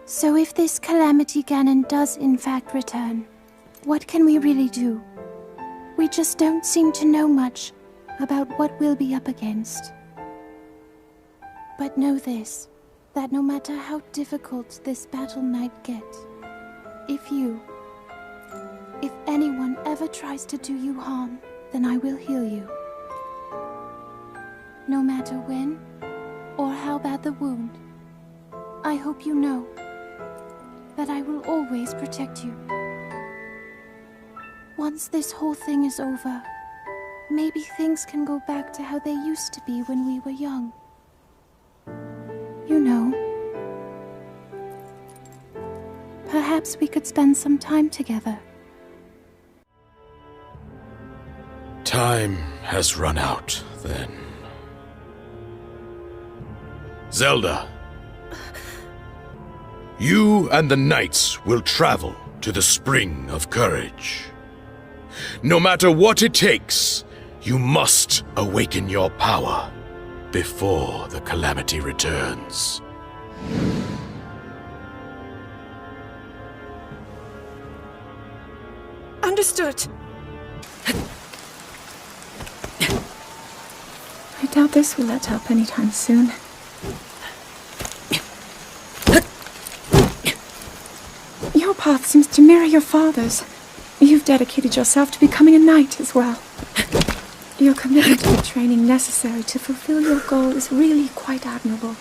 So if this Calamity Ganon does in fact return, what can we really do? We just don't seem to know much about what we'll be up against. But know this, that no matter how difficult this battle might get, if anyone ever tries to do you harm, then I will heal you. No matter when or how bad the wound, I hope you know that I will always protect you. Once this whole thing is over, maybe things can go back to how they used to be when we were young. You know, perhaps we could spend some time together. Time has run out, then. Zelda, you and the knights will travel to the Spring of Courage. No matter what it takes, you must awaken your power before the calamity returns. Understood. I doubt this will let up anytime soon. Your path seems to mirror your father's. You've dedicated yourself to becoming a knight as well. Your commitment to the training necessary to fulfill your goal is really quite admirable.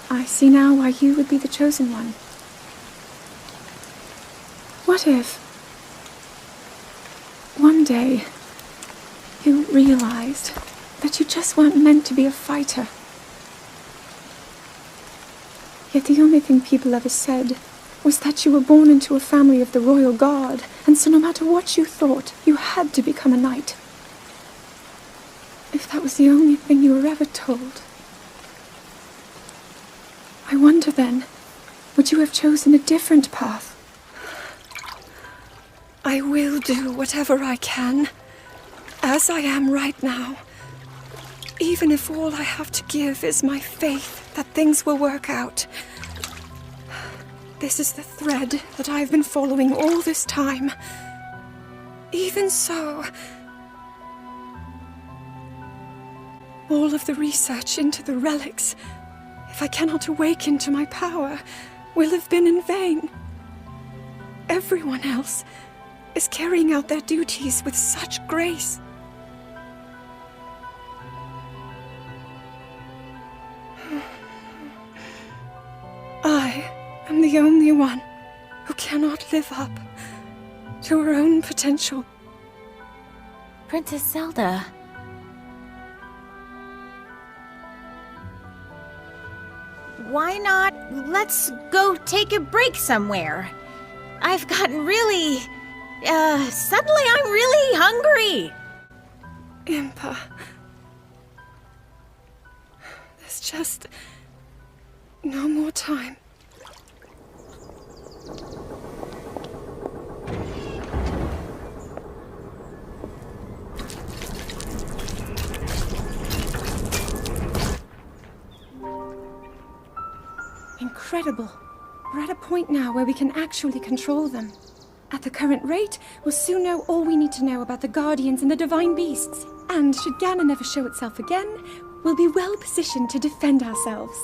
I see now why you would be the chosen one. What if one day you realized that you just weren't meant to be a fighter? Yet the only thing people ever said was that you were born into a family of the royal guard, and so no matter what you thought, you had to become a knight. If that was the only thing you were ever told, I wonder then, would you have chosen a different path? I will do whatever I can, as I am right now, even if all I have to give is my faith that things will work out. This is the thread that I've been following all this time. Even so, all of the research into the relics, if I cannot awaken to my power, will have been in vain. Everyone else is carrying out their duties with such grace. I am the only one who cannot live up to her own potential. Princess Zelda. Why not let's go take a break somewhere? I've gotten really... suddenly I'm really hungry. Impa. There's just no more time. Incredible. We're at a point now where we can actually control them. At the current rate, we'll soon know all we need to know about the Guardians and the Divine Beasts. And should Ganon ever show itself again, we'll be well positioned to defend ourselves.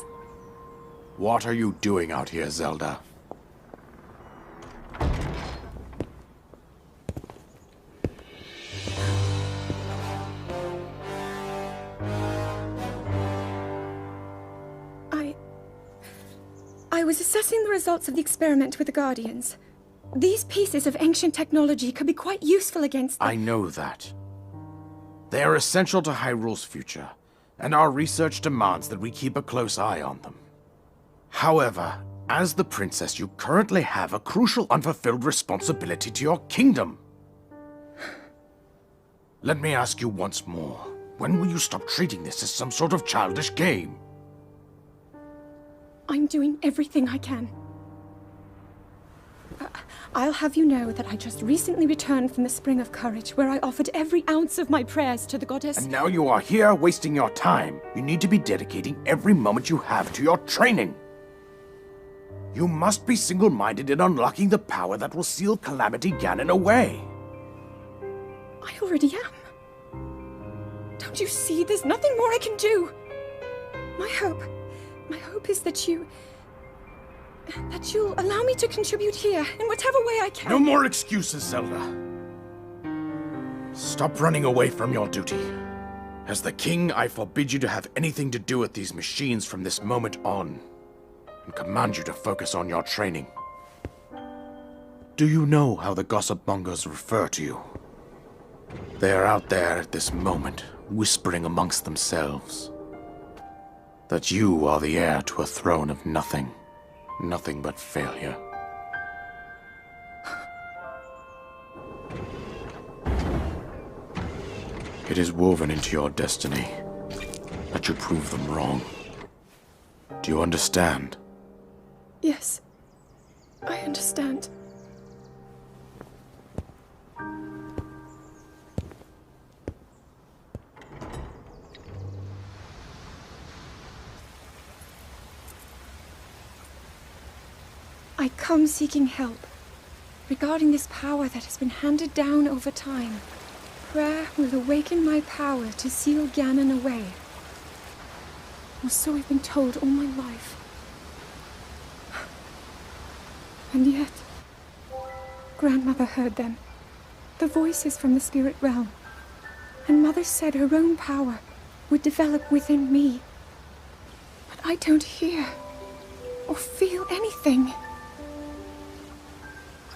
What are you doing out here, Zelda? I was assessing the results of the experiment with the Guardians. These pieces of ancient technology could be quite useful against them. I know that. They are essential to Hyrule's future, and our research demands that we keep a close eye on them. However, as the princess, you currently have a crucial unfulfilled responsibility to your kingdom. Let me ask you once more, when will you stop treating this as some sort of childish game? I'm doing everything I can. I'll have you know that I just recently returned from the Spring of Courage, where I offered every ounce of my prayers to the goddess. And now you are here wasting your time. You need to be dedicating every moment you have to your training. You must be single-minded in unlocking the power that will seal Calamity Ganon away. I already am. Don't you see? There's nothing more I can do. My hope is that you'll allow me to contribute here in whatever way I can. No more excuses, Zelda. Stop running away from your duty. As the king, I forbid you to have anything to do with these machines from this moment on, and command you to focus on your training. Do you know how the gossip mongers refer to you? They are out there at this moment, whispering amongst themselves that you are the heir to a throne of nothing but failure. It is woven into your destiny that you prove them wrong. Do you understand? Yes, I understand. I come seeking help regarding this power that has been handed down over time. Prayer will awaken my power to seal Ganon away. Or so I've been told all my life. And yet, Grandmother heard them. The voices from the spirit realm. And Mother said her own power would develop within me. But I don't hear or feel anything.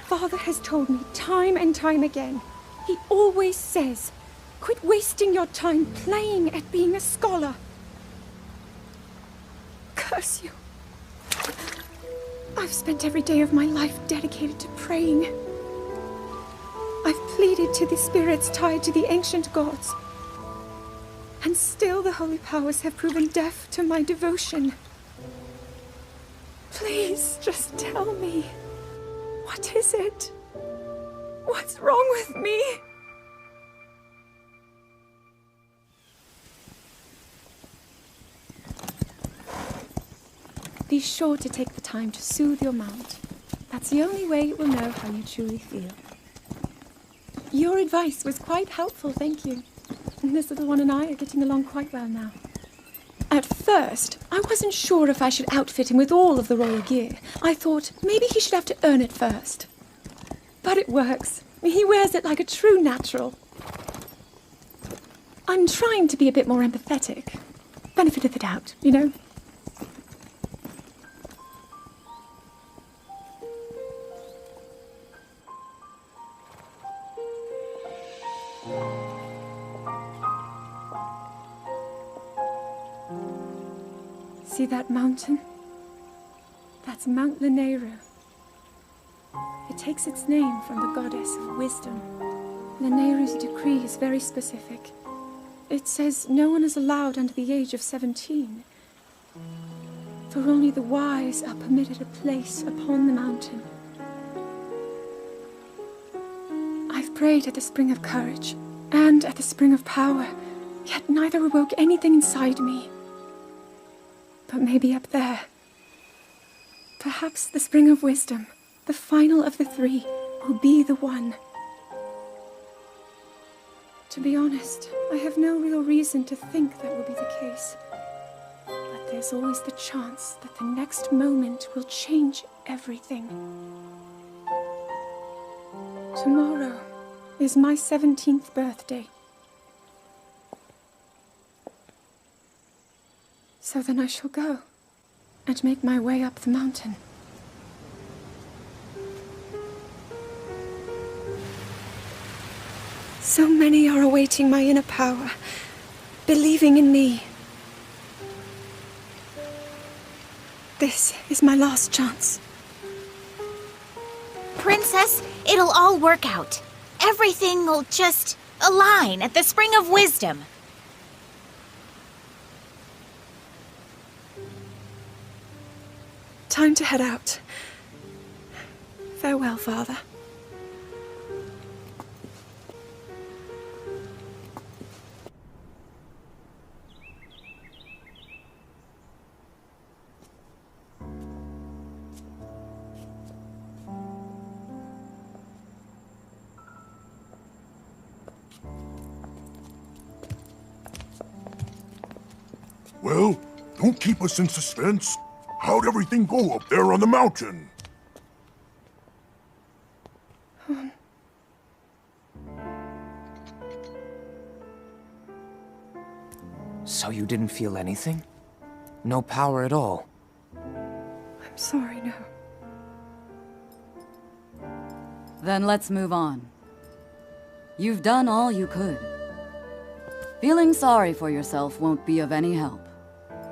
Father has told me time and time again. He always says, quit wasting your time playing at being a scholar. Curse you. I've spent every day of my life dedicated to praying. I've pleaded to the spirits tied to the ancient gods. And still the holy powers have proven deaf to my devotion. Please, just tell me. What is it? What's wrong with me? Be sure to take the time to soothe your mount. That's the only way it will know how you truly feel. Your advice was quite helpful, thank you. And this little one and I are getting along quite well now. At first, I wasn't sure if I should outfit him with all of the royal gear. I thought maybe he should have to earn it first. But it works. He wears it like a true natural. I'm trying to be a bit more empathetic. Benefit of the doubt, you know? See that mountain? That's Mount Lanayru. It takes its name from the goddess of wisdom. Lanayru's decree is very specific. It says no one is allowed under the age of 17. For only the wise are permitted a place upon the mountain. I've prayed at the Spring of Courage and at the Spring of Power, yet neither awoke anything inside me. But maybe up there. Perhaps the Spring of Wisdom, the final of the three, will be the one. To be honest, I have no real reason to think that will be the case. But there's always the chance that the next moment will change everything. Tomorrow is my 17th birthday. So then I shall go and make my way up the mountain. So many are awaiting my inner power, believing in me. This is my last chance. Princess, it'll all work out. Everything will just align at the Spring of Wisdom. Time to head out. Farewell, Father. Well, don't keep us in suspense. How'd everything go up there on the mountain? So you didn't feel anything? No power at all? I'm sorry, no. Then let's move on. You've done all you could. Feeling sorry for yourself won't be of any help.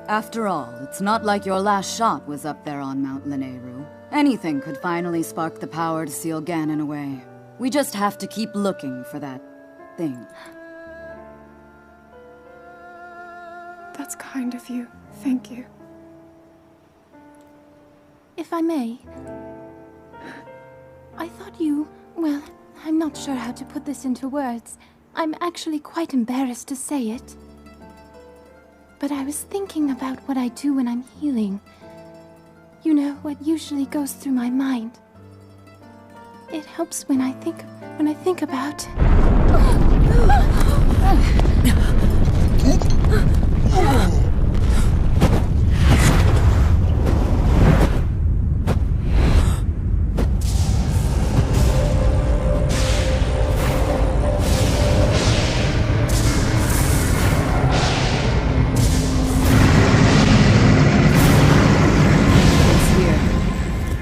After all, it's not like your last shot was up there on Mount Lanayru. Anything could finally spark the power to seal Ganon away. We just have to keep looking for that thing. That's kind of you. Thank you. If I may, I thought you... Well, I'm not sure how to put this into words. I'm actually quite embarrassed to say it. But I was thinking about what I do when I'm healing. You know, what usually goes through my mind. It helps when I think about...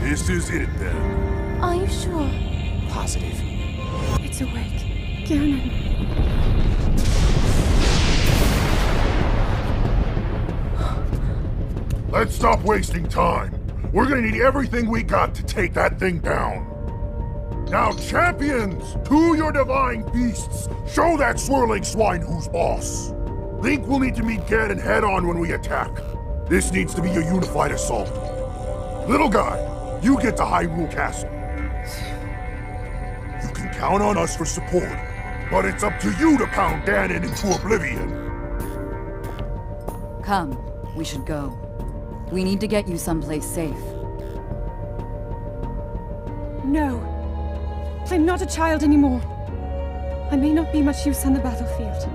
This is it then. Are you sure? Positive. It's awake. Canon. Let's stop wasting time. We're gonna need everything we got to take that thing down. Now, champions, to your divine beasts, show that swirling swine who's boss. Link will need to meet Ganon head-on when we attack. This needs to be a unified assault. Little guy, you get to Hyrule Castle. You can count on us for support, but it's up to you to pound Ganon into oblivion. Come, we should go. We need to get you someplace safe. No. I'm not a child anymore. I may not be much use on the battlefield,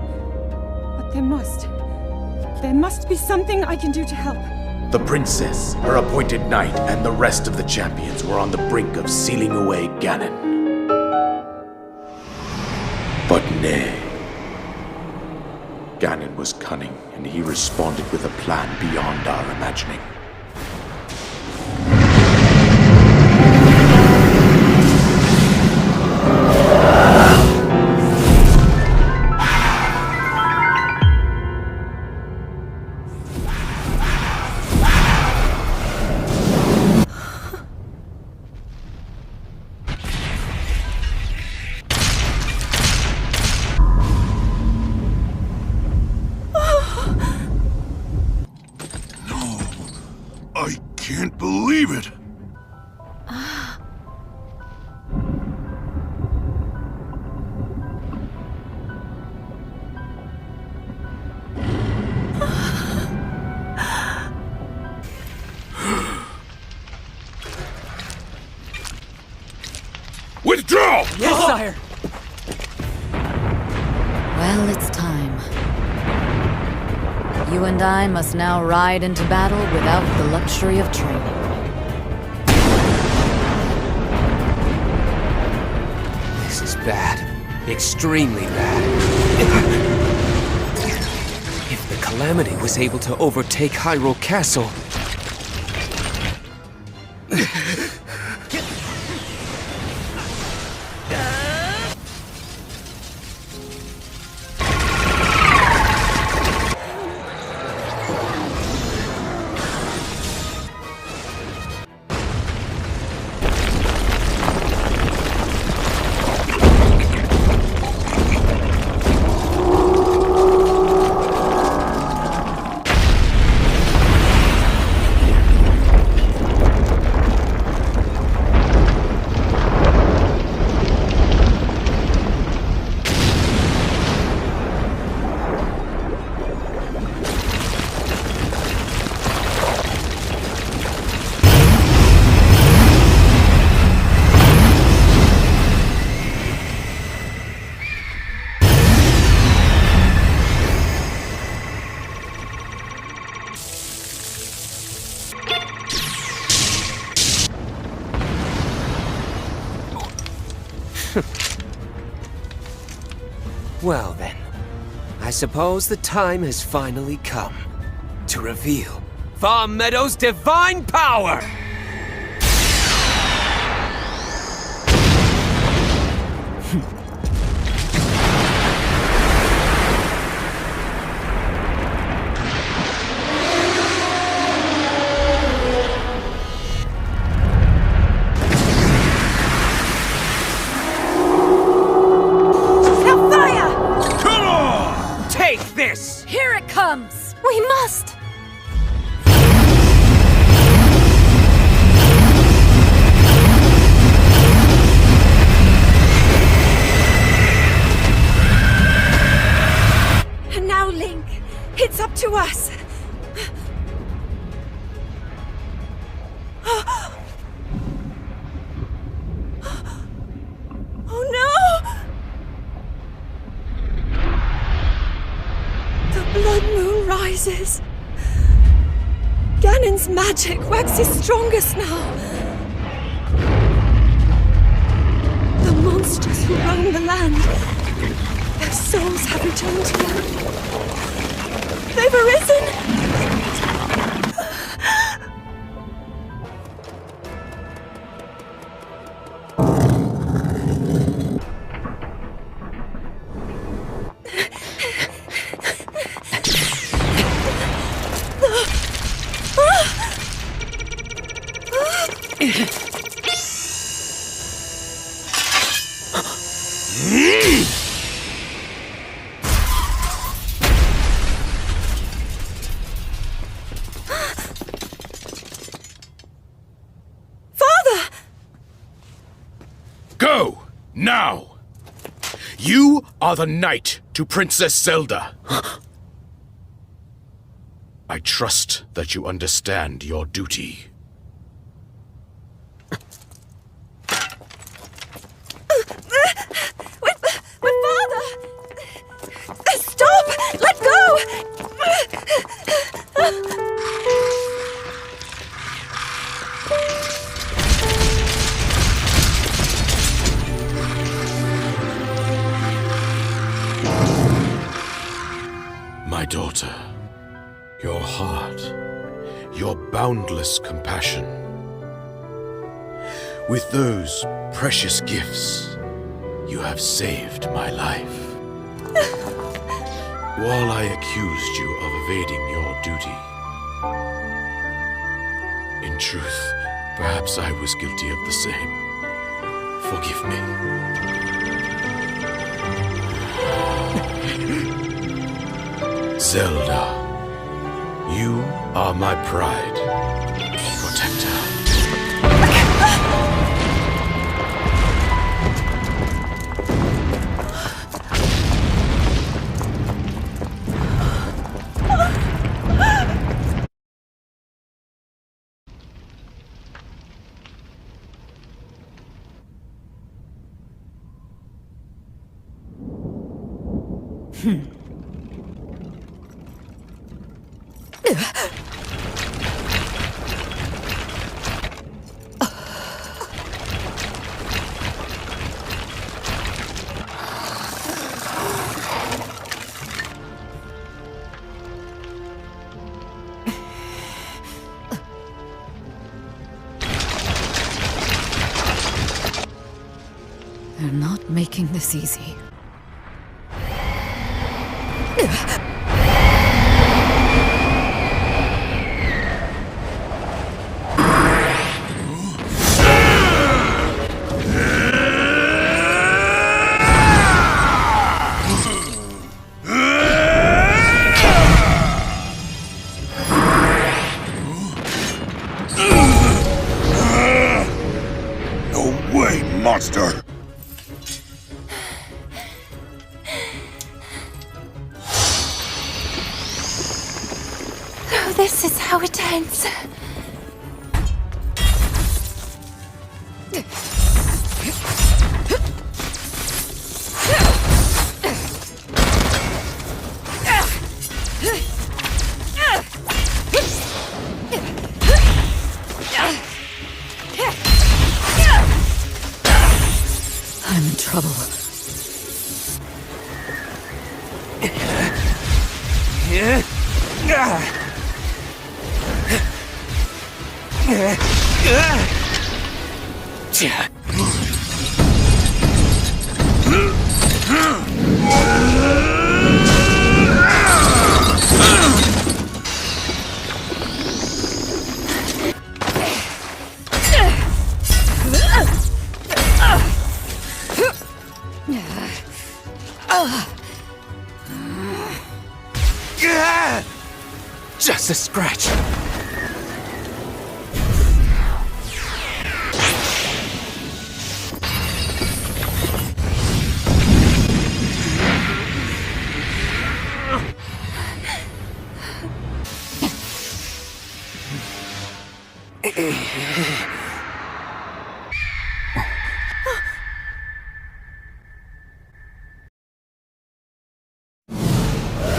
but there must be something I can do to help. The princess, her appointed knight, and the rest of the champions were on the brink of sealing away Ganon. But nay. Ganon was cunning, and he responded with a plan beyond our imagining. I can't believe it! Withdraw! Yes, sire! Well, it's time. You and I must now ride into battle without the luxury of training. This is bad. Extremely bad. If the Calamity was able to overtake Hyrule Castle... Well then, I suppose the time has finally come to reveal Farm Meadow's divine power! Take this! Here it comes! We must! rises. Ganon's magic waxes strongest now. The monsters who roam the land, their souls have returned to them. They've arisen! Go! Now! You are the knight to Princess Zelda. I trust that you understand your duty. My father! Stop! Let go! My daughter, your heart, your boundless compassion. With those precious gifts, you have saved my life. While I accused you of evading your duty, in truth, perhaps I was guilty of the same. Forgive me. Zelda, you are my pride, protector. They're not making this easy. No way, monster! Oh, this is how it ends. I'm in trouble. Just a scratch.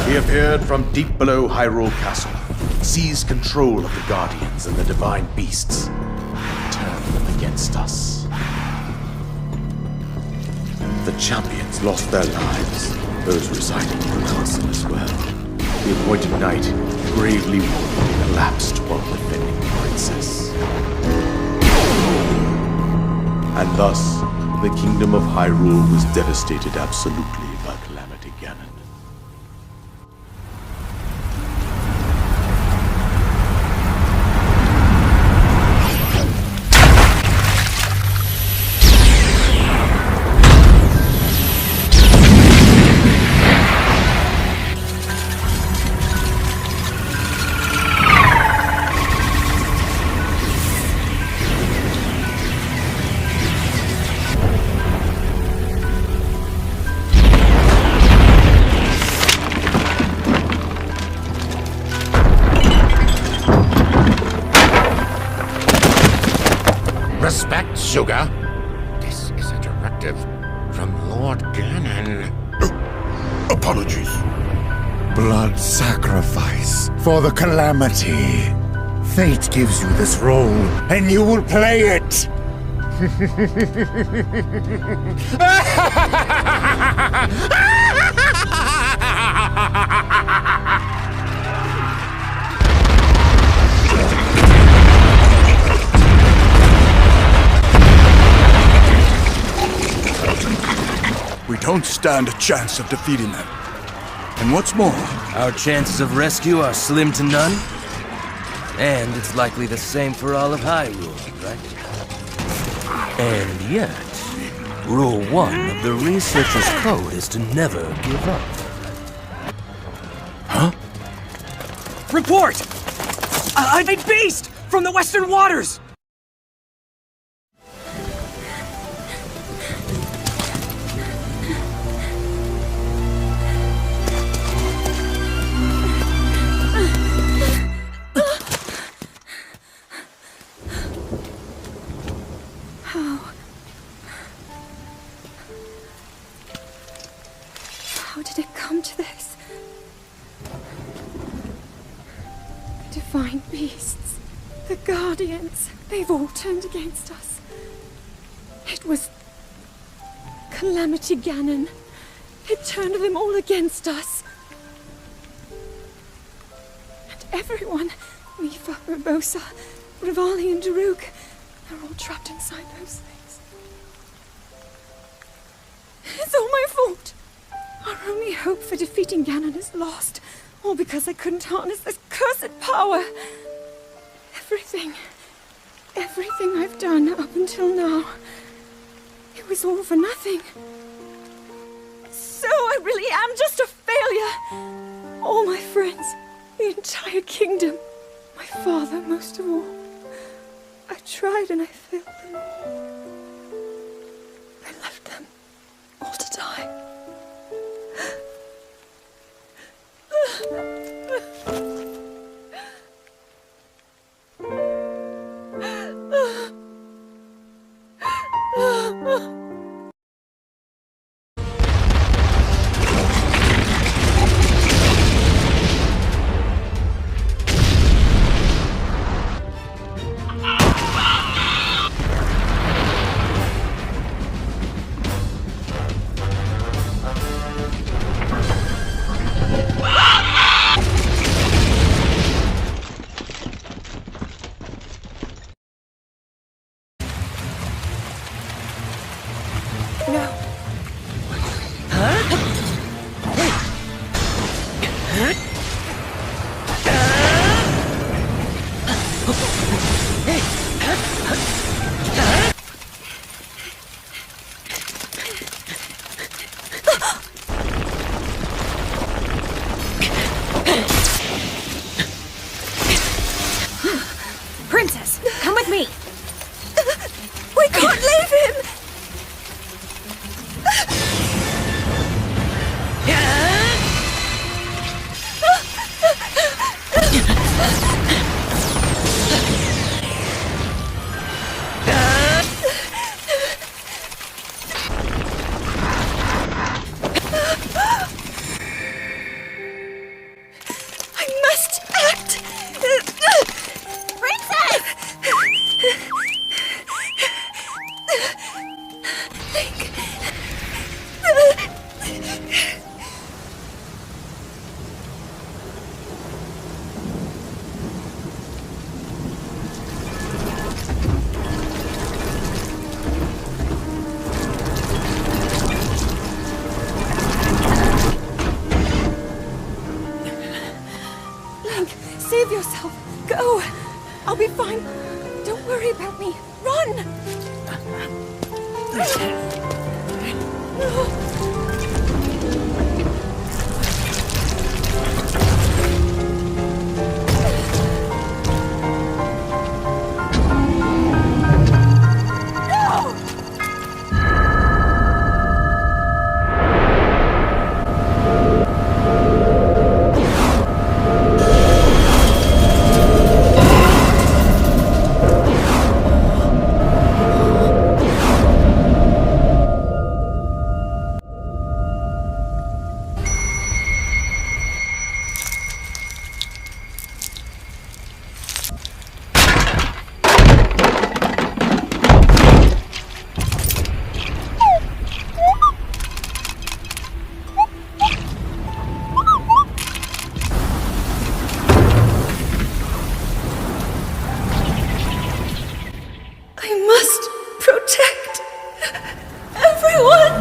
He appeared appeared from deep below Hyrule Castle, seized control of the Guardians and the Divine Beasts, and turned them against us. The champions lost their lives, those residing in the castle as well. The appointed knight, bravely wounded, collapsed while defending the princess. And thus, the kingdom of Hyrule was devastated absolutely by Calamity Ganon. Respect, Sugar. This is a directive from Lord Ganon. Apologies. Blood sacrifice for the Calamity. Fate gives you this role, and you will play it! We don't stand a chance of defeating them. And what's more, our chances of rescue are slim to none. And it's likely the same for all of Hyrule, right? And yet, Rule 1 of the Researcher's Code is to never give up. Huh? Report! A beast from the Western Waters! How did it come to this? The Divine Beasts, the Guardians, they've all turned against us. It was Calamity Ganon. It turned them all against us. And everyone, Mifa, Urbosa, Rivali and Daruk, they're all trapped inside those things. It's all my fault. Our only hope for defeating Ganon is lost, all because I couldn't harness this cursed power. Everything I've done up until now, it was all for nothing. So I really am just a failure. All my friends, the entire kingdom, my father most of all. I tried and I failed them all. I left them all to die. Don't worry about me. Run! I must protect everyone!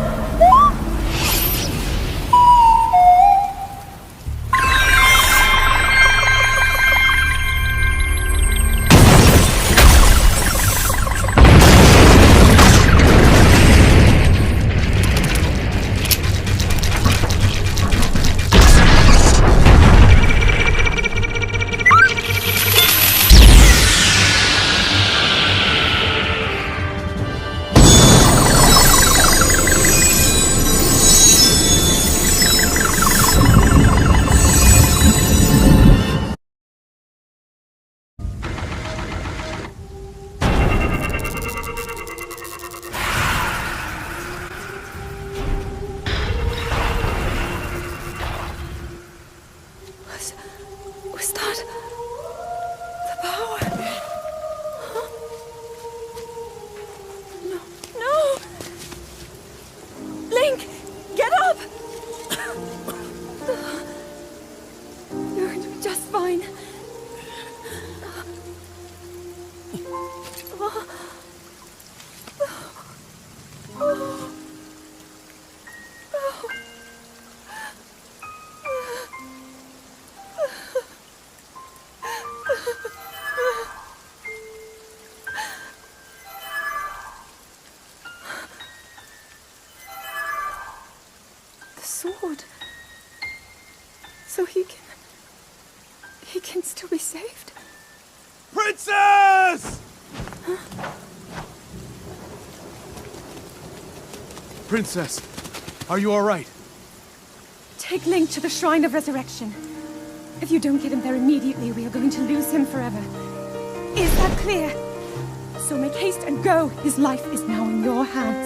Was that the power? Huh? No! Link, get up! You're going to be just fine. Sword. So he can still be saved? Princess! Huh? Princess, are you all right? Take Link to the Shrine of Resurrection. If you don't get him there immediately, we are going to lose him forever. Is that clear? So make haste and go. His life is now in your hands.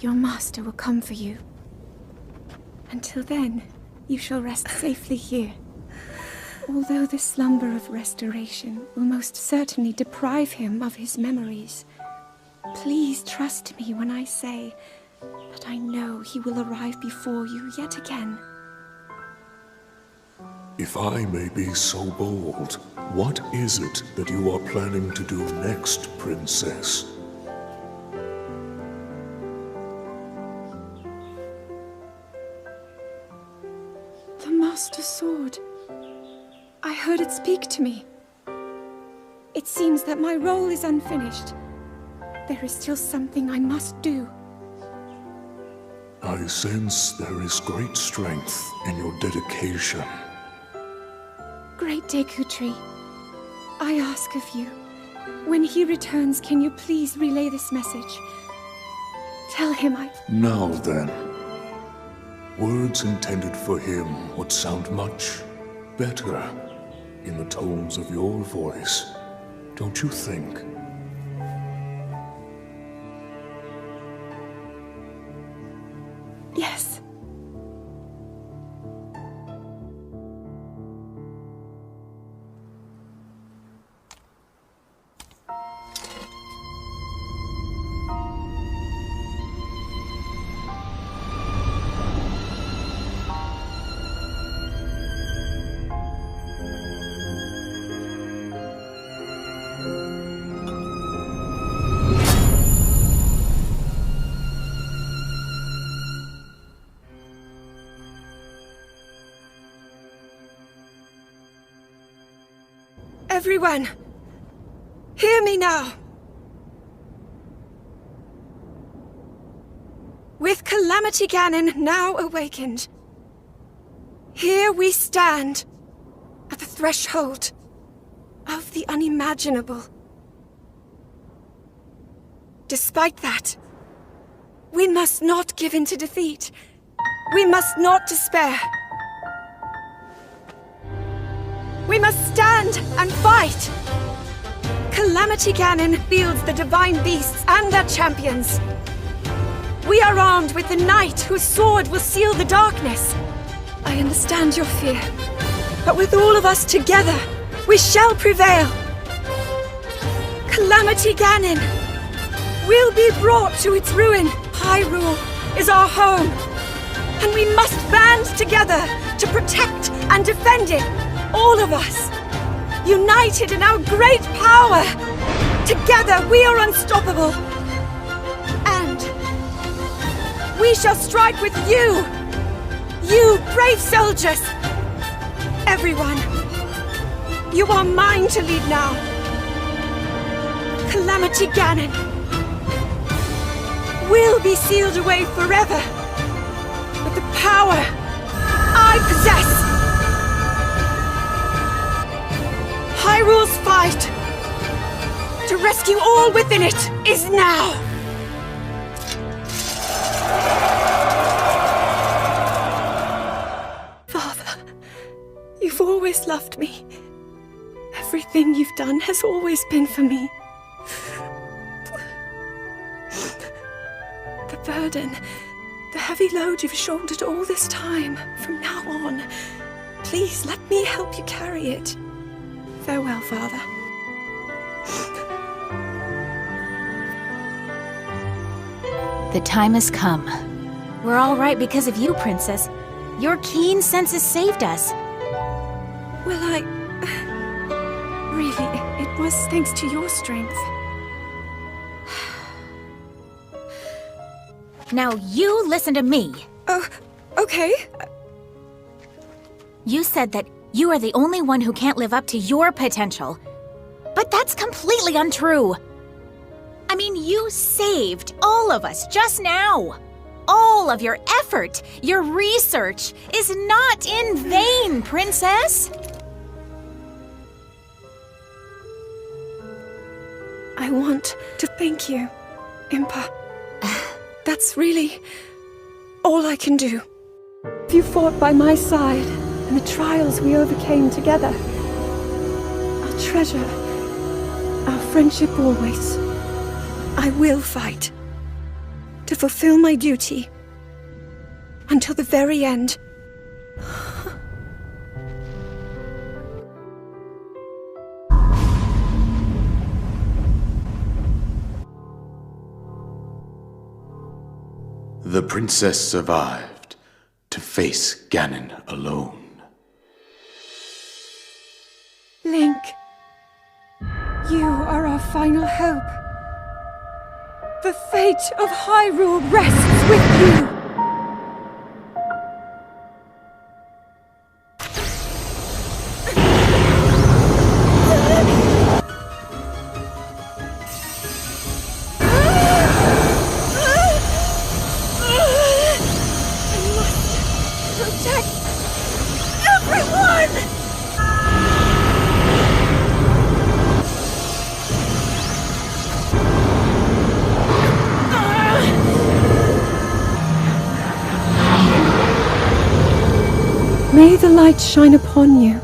Your master will come for you. Until then, you shall rest safely here. Although the slumber of restoration will most certainly deprive him of his memories, please trust me when I say that I know he will arrive before you yet again. If I may be so bold, what is it that you are planning to do next, Princess? The Master Sword. I heard it speak to me. It seems that my role is unfinished. There is still something I must do. I sense there is great strength in your dedication. Great Deku Tree, I ask of you, when he returns, can you please relay this message? Tell him I... Now then, words intended for him would sound much better in the tones of your voice, don't you think? Yes. Everyone, hear me now. With Calamity Ganon now awakened, here we stand at the threshold of the unimaginable. Despite that, we must not give in to defeat. We must not despair. We must stand and fight! Calamity Ganon wields the divine beasts and their champions. We are armed with the knight whose sword will seal the darkness. I understand your fear, but with all of us together, we shall prevail. Calamity Ganon will be brought to its ruin. Hyrule is our home, and we must band together to protect and defend it. All of us, united in our great power. Together we are unstoppable. And we shall strike with you, you brave soldiers. Everyone, you are mine to lead now. Calamity Ganon will be sealed away forever with the power I possess. Hyrule's fight to rescue all within it is now! Father, you've always loved me. Everything you've done has always been for me. The burden, the heavy load you've shouldered all this time, from now on, please let me help you carry it. Farewell, Father. The time has come. We're all right because of you, Princess. Your keen senses saved us. Well, really, it was thanks to your strength. Now you listen to me. Oh, okay. You said that you are the only one who can't live up to your potential. But that's completely untrue. I mean, you saved all of us just now. All of your effort, your research, is not in vain, Princess. I want to thank you, Impa. That's really all I can do. You fought by my side, and the trials we overcame together. I'll treasure our friendship always. I will fight to fulfill my duty until the very end. The princess survived to face Ganon alone. Link, you are our final hope. The fate of Hyrule rests with you! May the light shine upon you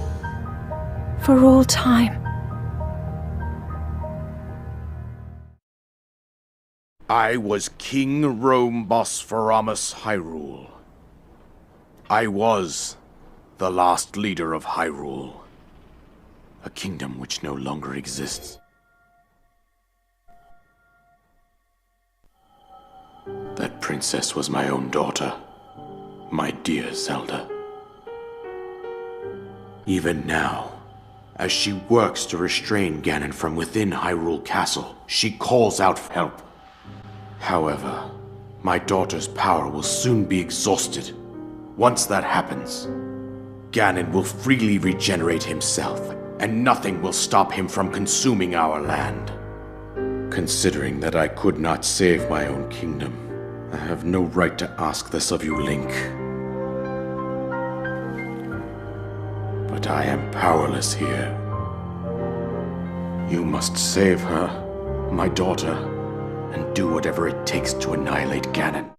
for all time. I was King Rome Bosphoramos Hyrule. I was the last leader of Hyrule, a kingdom which no longer exists. That princess was my own daughter, my dear Zelda. Even now, as she works to restrain Ganon from within Hyrule Castle, she calls out for help. However, my daughter's power will soon be exhausted. Once that happens, Ganon will freely regenerate himself and nothing will stop him from consuming our land. Considering that I could not save my own kingdom, I have no right to ask this of you, Link. But I am powerless here. You must save her, my daughter, and do whatever it takes to annihilate Ganon.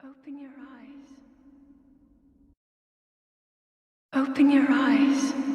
Open your eyes. Open your eyes.